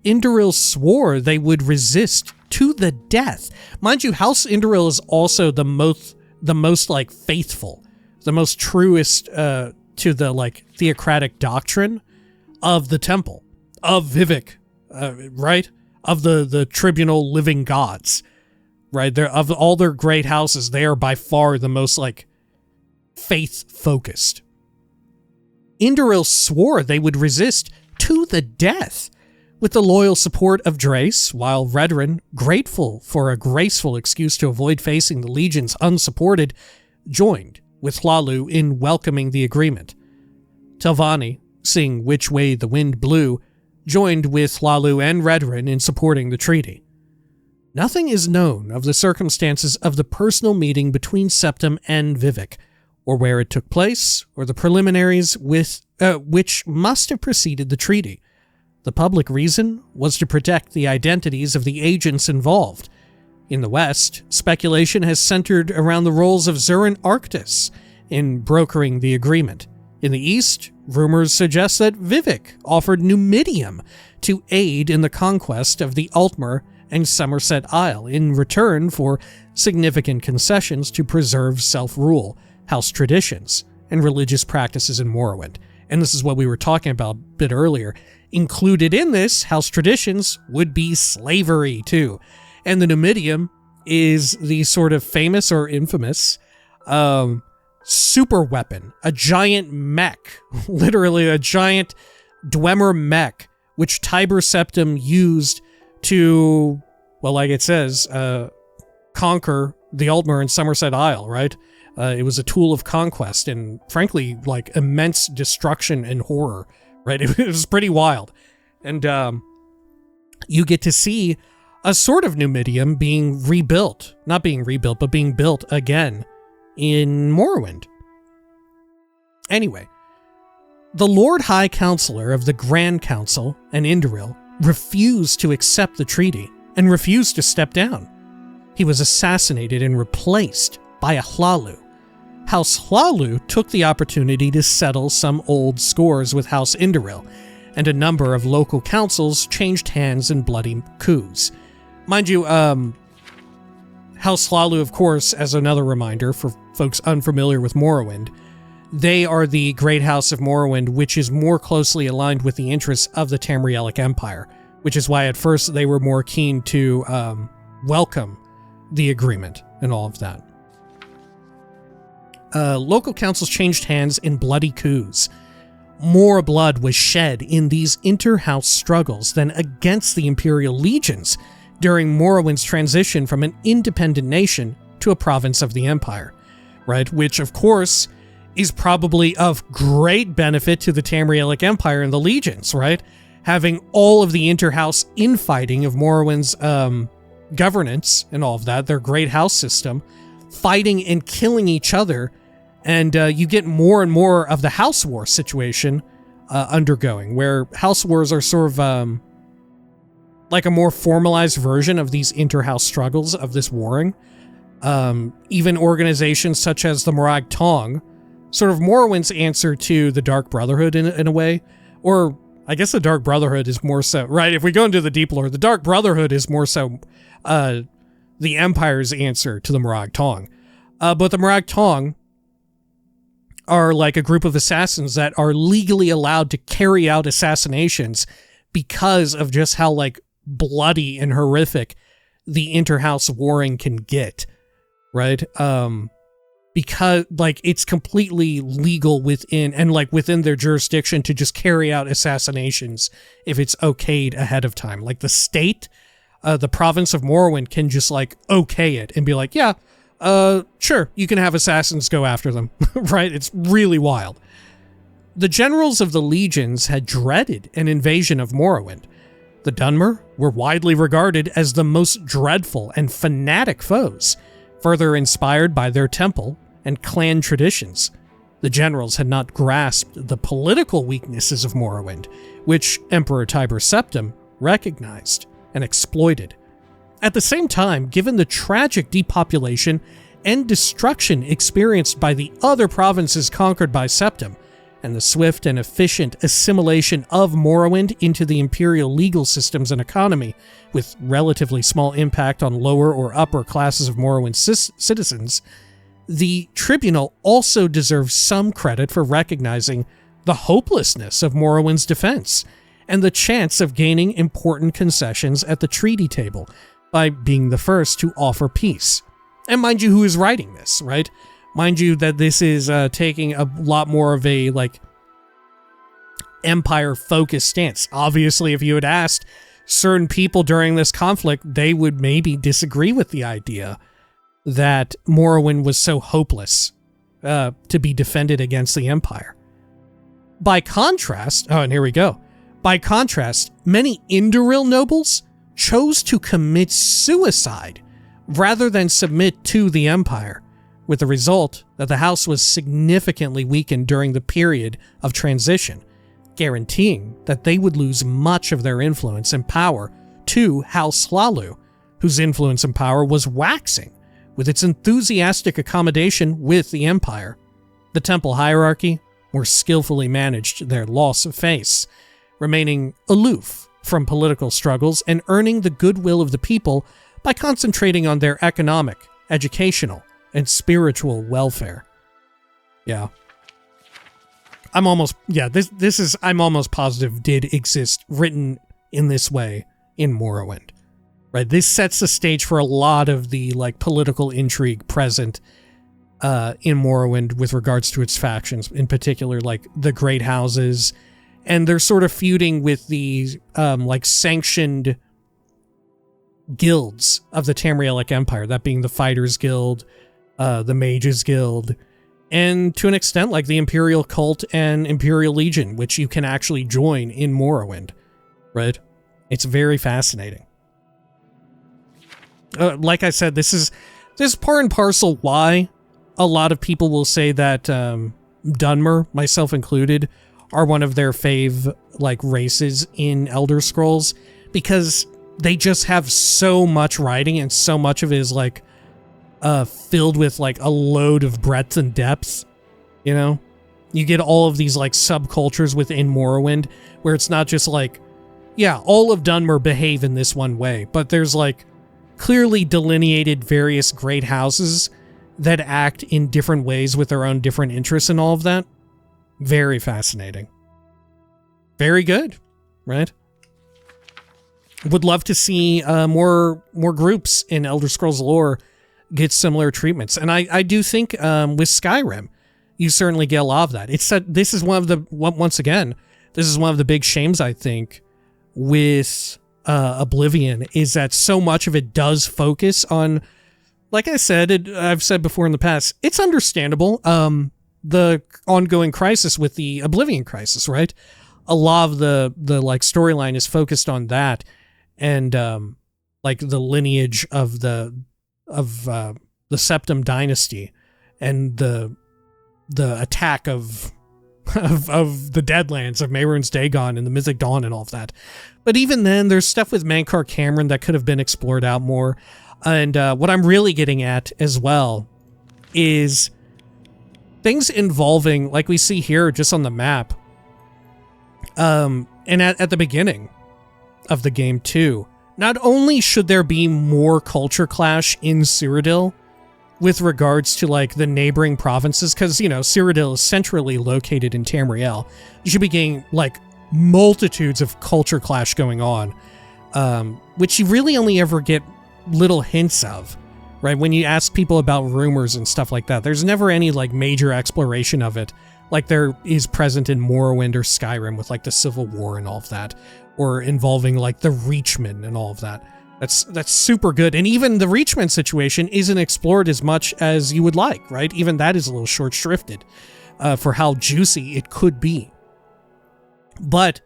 Indoril swore they would resist to the death. Mind you, House Indoril is also the most like faithful, the most truest to the like theocratic doctrine of the temple, of Vivek, right? Of the tribunal living gods, right? They're, of all their great houses, they are by far the most like faith-focused. Indoril swore they would resist to the death with the loyal support of Drace, while Redoran, grateful for a graceful excuse to avoid facing the legions unsupported, joined with Hlalu in welcoming the agreement. Telvanni, seeing which way the wind blew, joined with Hlalu and Redoran in supporting the treaty. Nothing is known of the circumstances of the personal meeting between Septim and Vivek, or where it took place, or the preliminaries which must have preceded the treaty. The public reason was to protect the identities of the agents involved. In the West, speculation has centered around the roles of Zurin Arctis in brokering the agreement. In the East, rumors suggest that Vivek offered Numidium to aid in the conquest of the Altmer and Somerset Isle in return for significant concessions to preserve self-rule, house traditions, and religious practices in Morrowind. And this is what we were talking about a bit earlier. Included in this house traditions would be slavery too. And the Numidium is the sort of famous or infamous super weapon, a giant mech, literally a giant Dwemer mech, which Tiber Septim used to, well, like it says, conquer the Altmer and Somerset Isle, right? It was a tool of conquest and, frankly, like, immense destruction and horror, right? It was pretty wild. And you get to see a sort of Numidium being rebuilt. Not being rebuilt, but being built again in Morrowind. Anyway, the Lord High Counselor of the Grand Council and Indoril refused to accept the treaty and refused to step down. He was assassinated and replaced by a Hlalu. House Hlalu took the opportunity to settle some old scores with House Indoril, and a number of local councils changed hands in bloody coups. Mind you, House Hlalu, of course, as another reminder for folks unfamiliar with Morrowind, they are the Great House of Morrowind, which is more closely aligned with the interests of the Tamrielic Empire, which is why at first they were more keen to welcome the agreement and all of that. Local councils changed hands in bloody coups. More blood was shed in these inter-house struggles than against the Imperial legions during Morrowind's transition from an independent nation to a province of the Empire, right? Which, of course, is probably of great benefit to the Tamrielic Empire and the legions, right? Having all of the inter-house infighting of Morrowind's governance and all of that, their great house system, fighting and killing each other, and you get more and more of the house war situation undergoing, where house wars are sort of like a more formalized version of these inter-house struggles of this warring. Even organizations such as the Morag Tong, sort of Morrowind's answer to the Dark Brotherhood in a way, or I guess the Dark Brotherhood is more so, right, if we go into the deep lore, the Dark Brotherhood is more so the Empire's answer to the Morag Tong. But the Morag Tong are like a group of assassins that are legally allowed to carry out assassinations because of just how like bloody and horrific the inter-house warring can get, right? Because like it's completely legal within and like within their jurisdiction to just carry out assassinations if it's okayed ahead of time. Like the state, the province of Morrowind can just like okay it and be like, yeah, sure, you can have assassins go after them, right? It's really wild. The generals of the legions had dreaded an invasion of Morrowind. The Dunmer were widely regarded as the most dreadful and fanatic foes, further inspired by their temple and clan traditions. The generals had not grasped the political weaknesses of Morrowind, which Emperor Tiber Septim recognized and exploited. At the same time, given the tragic depopulation and destruction experienced by the other provinces conquered by Septim, and the swift and efficient assimilation of Morrowind into the imperial legal systems and economy, with relatively small impact on lower or upper classes of Morrowind citizens, the tribunal also deserves some credit for recognizing the hopelessness of Morrowind's defense, and the chance of gaining important concessions at the treaty table, by being the first to offer peace. And mind you, who is writing this, right? Mind you that this is taking a lot more of a, like, empire-focused stance. Obviously, if you had asked certain people during this conflict, they would maybe disagree with the idea that Morrowind was so hopeless to be defended against the Empire. By contrast, oh, and here we go. By contrast, many Indoril nobles chose to commit suicide rather than submit to the Empire, with the result that the house was significantly weakened during the period of transition, guaranteeing that they would lose much of their influence and power to House Hlalu, whose influence and power was waxing with its enthusiastic accommodation with the Empire. The temple hierarchy more skillfully managed their loss of face, remaining aloof from political struggles and earning the goodwill of the people by concentrating on their economic, educational, and spiritual welfare. Yeah. I'm almost positive did exist written in this way in Morrowind. Right? This sets the stage for a lot of the like political intrigue present in Morrowind with regards to its factions, in particular, like the Great Houses, and they're sort of feuding with the like sanctioned guilds of the Tamrielic Empire, that being the Fighters Guild, the Mages Guild, and to an extent like the Imperial Cult and Imperial Legion, which you can actually join in Morrowind, right? It's very fascinating. Like I said, this is part and parcel why a lot of people will say that Dunmer, myself included, are one of their fave like races in Elder Scrolls, because they just have so much writing and so much of it is like filled with like a load of breadth and depth. You know, you get all of these like subcultures within Morrowind where it's not just like, yeah, all of Dunmer behave in this one way, but there's like clearly delineated various great houses that act in different ways with their own different interests and all of that. Very fascinating. Very good, right? Would love to see more groups in Elder Scrolls lore get similar treatments. And I do think with Skyrim, you certainly get a lot of that. It's that this is one of the, once again, this is one of the big shames, I think, with Oblivion, is that so much of it does focus on, like I said, I've said before in the past, it's understandable, the ongoing crisis with the Oblivion crisis, right? A lot of the like storyline is focused on that, and like the lineage of the Septim dynasty and the attack of the Deadlands, of Mehrunes Dagon and the Mythic Dawn and all of that. But even then, there's stuff with Mankar Cameron that could have been explored out more. And what I'm really getting at as well is things involving, like we see here just on the map, and at the beginning of the game too, not only should there be more culture clash in Cyrodiil with regards to like the neighboring provinces, because, you know, Cyrodiil is centrally located in Tamriel. You should be getting like multitudes of culture clash going on, which you really only ever get little hints of, right? When you ask people about rumors and stuff like that, there's never any like major exploration of it like there is present in Morrowind or Skyrim with like the Civil War and all of that, or involving like the Reachmen and all of that. That's super good. And even the Reachman situation isn't explored as much as you would like, right? Even that is a little short-shrifted for how juicy it could be. But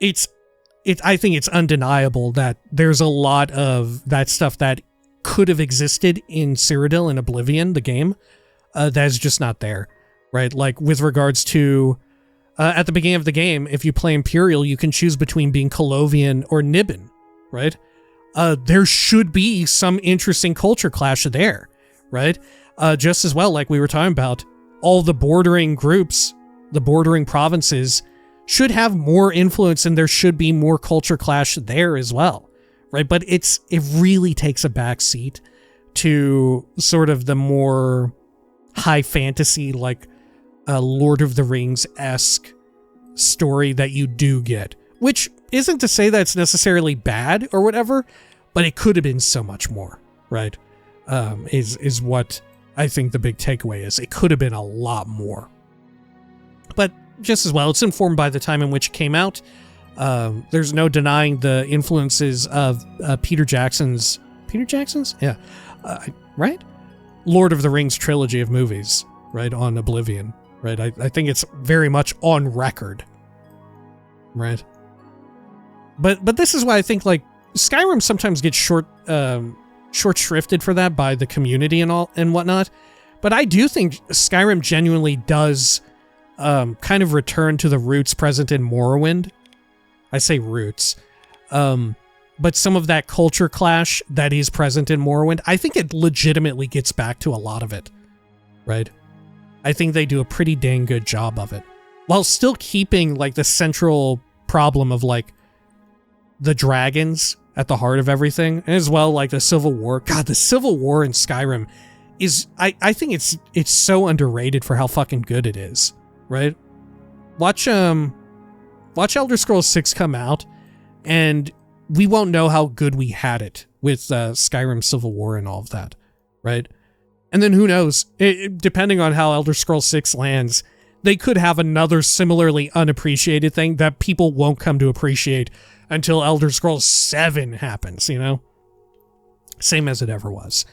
I think it's undeniable that there's a lot of that stuff that could have existed in Cyrodiil and Oblivion, the game, that's just not there, right? Like with regards to, at the beginning of the game, if you play Imperial, you can choose between being Colovian or Niben, right? There should be some interesting culture clash there, right? Just as well, like we were talking about, all the bordering groups, the bordering provinces should have more influence, and there should be more culture clash there as well, right? But it really takes a backseat to sort of the more high fantasy, like Lord of the Rings-esque story that you do get, which isn't to say that it's necessarily bad or whatever, but it could have been so much more, right? Is what I think the big takeaway is. It could have been a lot more. But just as well, it's informed by the time in which it came out. There's no denying the influences of Peter Jackson's... Peter Jackson's? Yeah. Right? Lord of the Rings trilogy of movies, right? On Oblivion, right? I think it's very much on record, right? But this is why I think, like, Skyrim sometimes gets short-shrifted for that by the community and all and whatnot. But I do think Skyrim genuinely does kind of return to the roots present in Morrowind. I say roots. But some of that culture clash that is present in Morrowind, I think it legitimately gets back to a lot of it, right? I think they do a pretty dang good job of it, while still keeping, like, the central problem of, like, the dragons at the heart of everything, as well, like, the Civil War. God, the Civil War in Skyrim is, I think it's so underrated for how fucking good it is, right? Watch Elder Scrolls 6 come out, and we won't know how good we had it with Skyrim Civil War and all of that, right? And then who knows, depending on how Elder Scrolls 6 lands, they could have another similarly unappreciated thing that people won't come to appreciate until Elder Scrolls 7 happens, you know? Same as it ever was.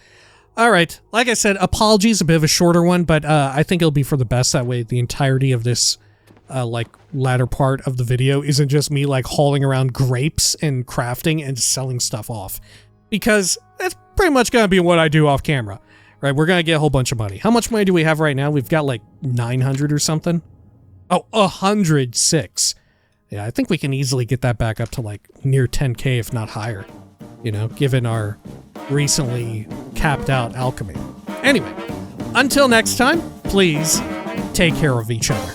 All right, like I said, apologies, a bit of a shorter one, but I think it'll be for the best. That way the entirety of this latter part of the video isn't just me hauling around grapes and crafting and selling stuff off, because that's pretty much gonna be what I do off camera, right? We're gonna get a whole bunch of money. How much money do we have right now? We've got 900 or something. Oh, 106. Yeah, I think we can easily get that back up to near 10k, if not higher, you know, given our recently capped out alchemy. Anyway, until next time, please take care of each other.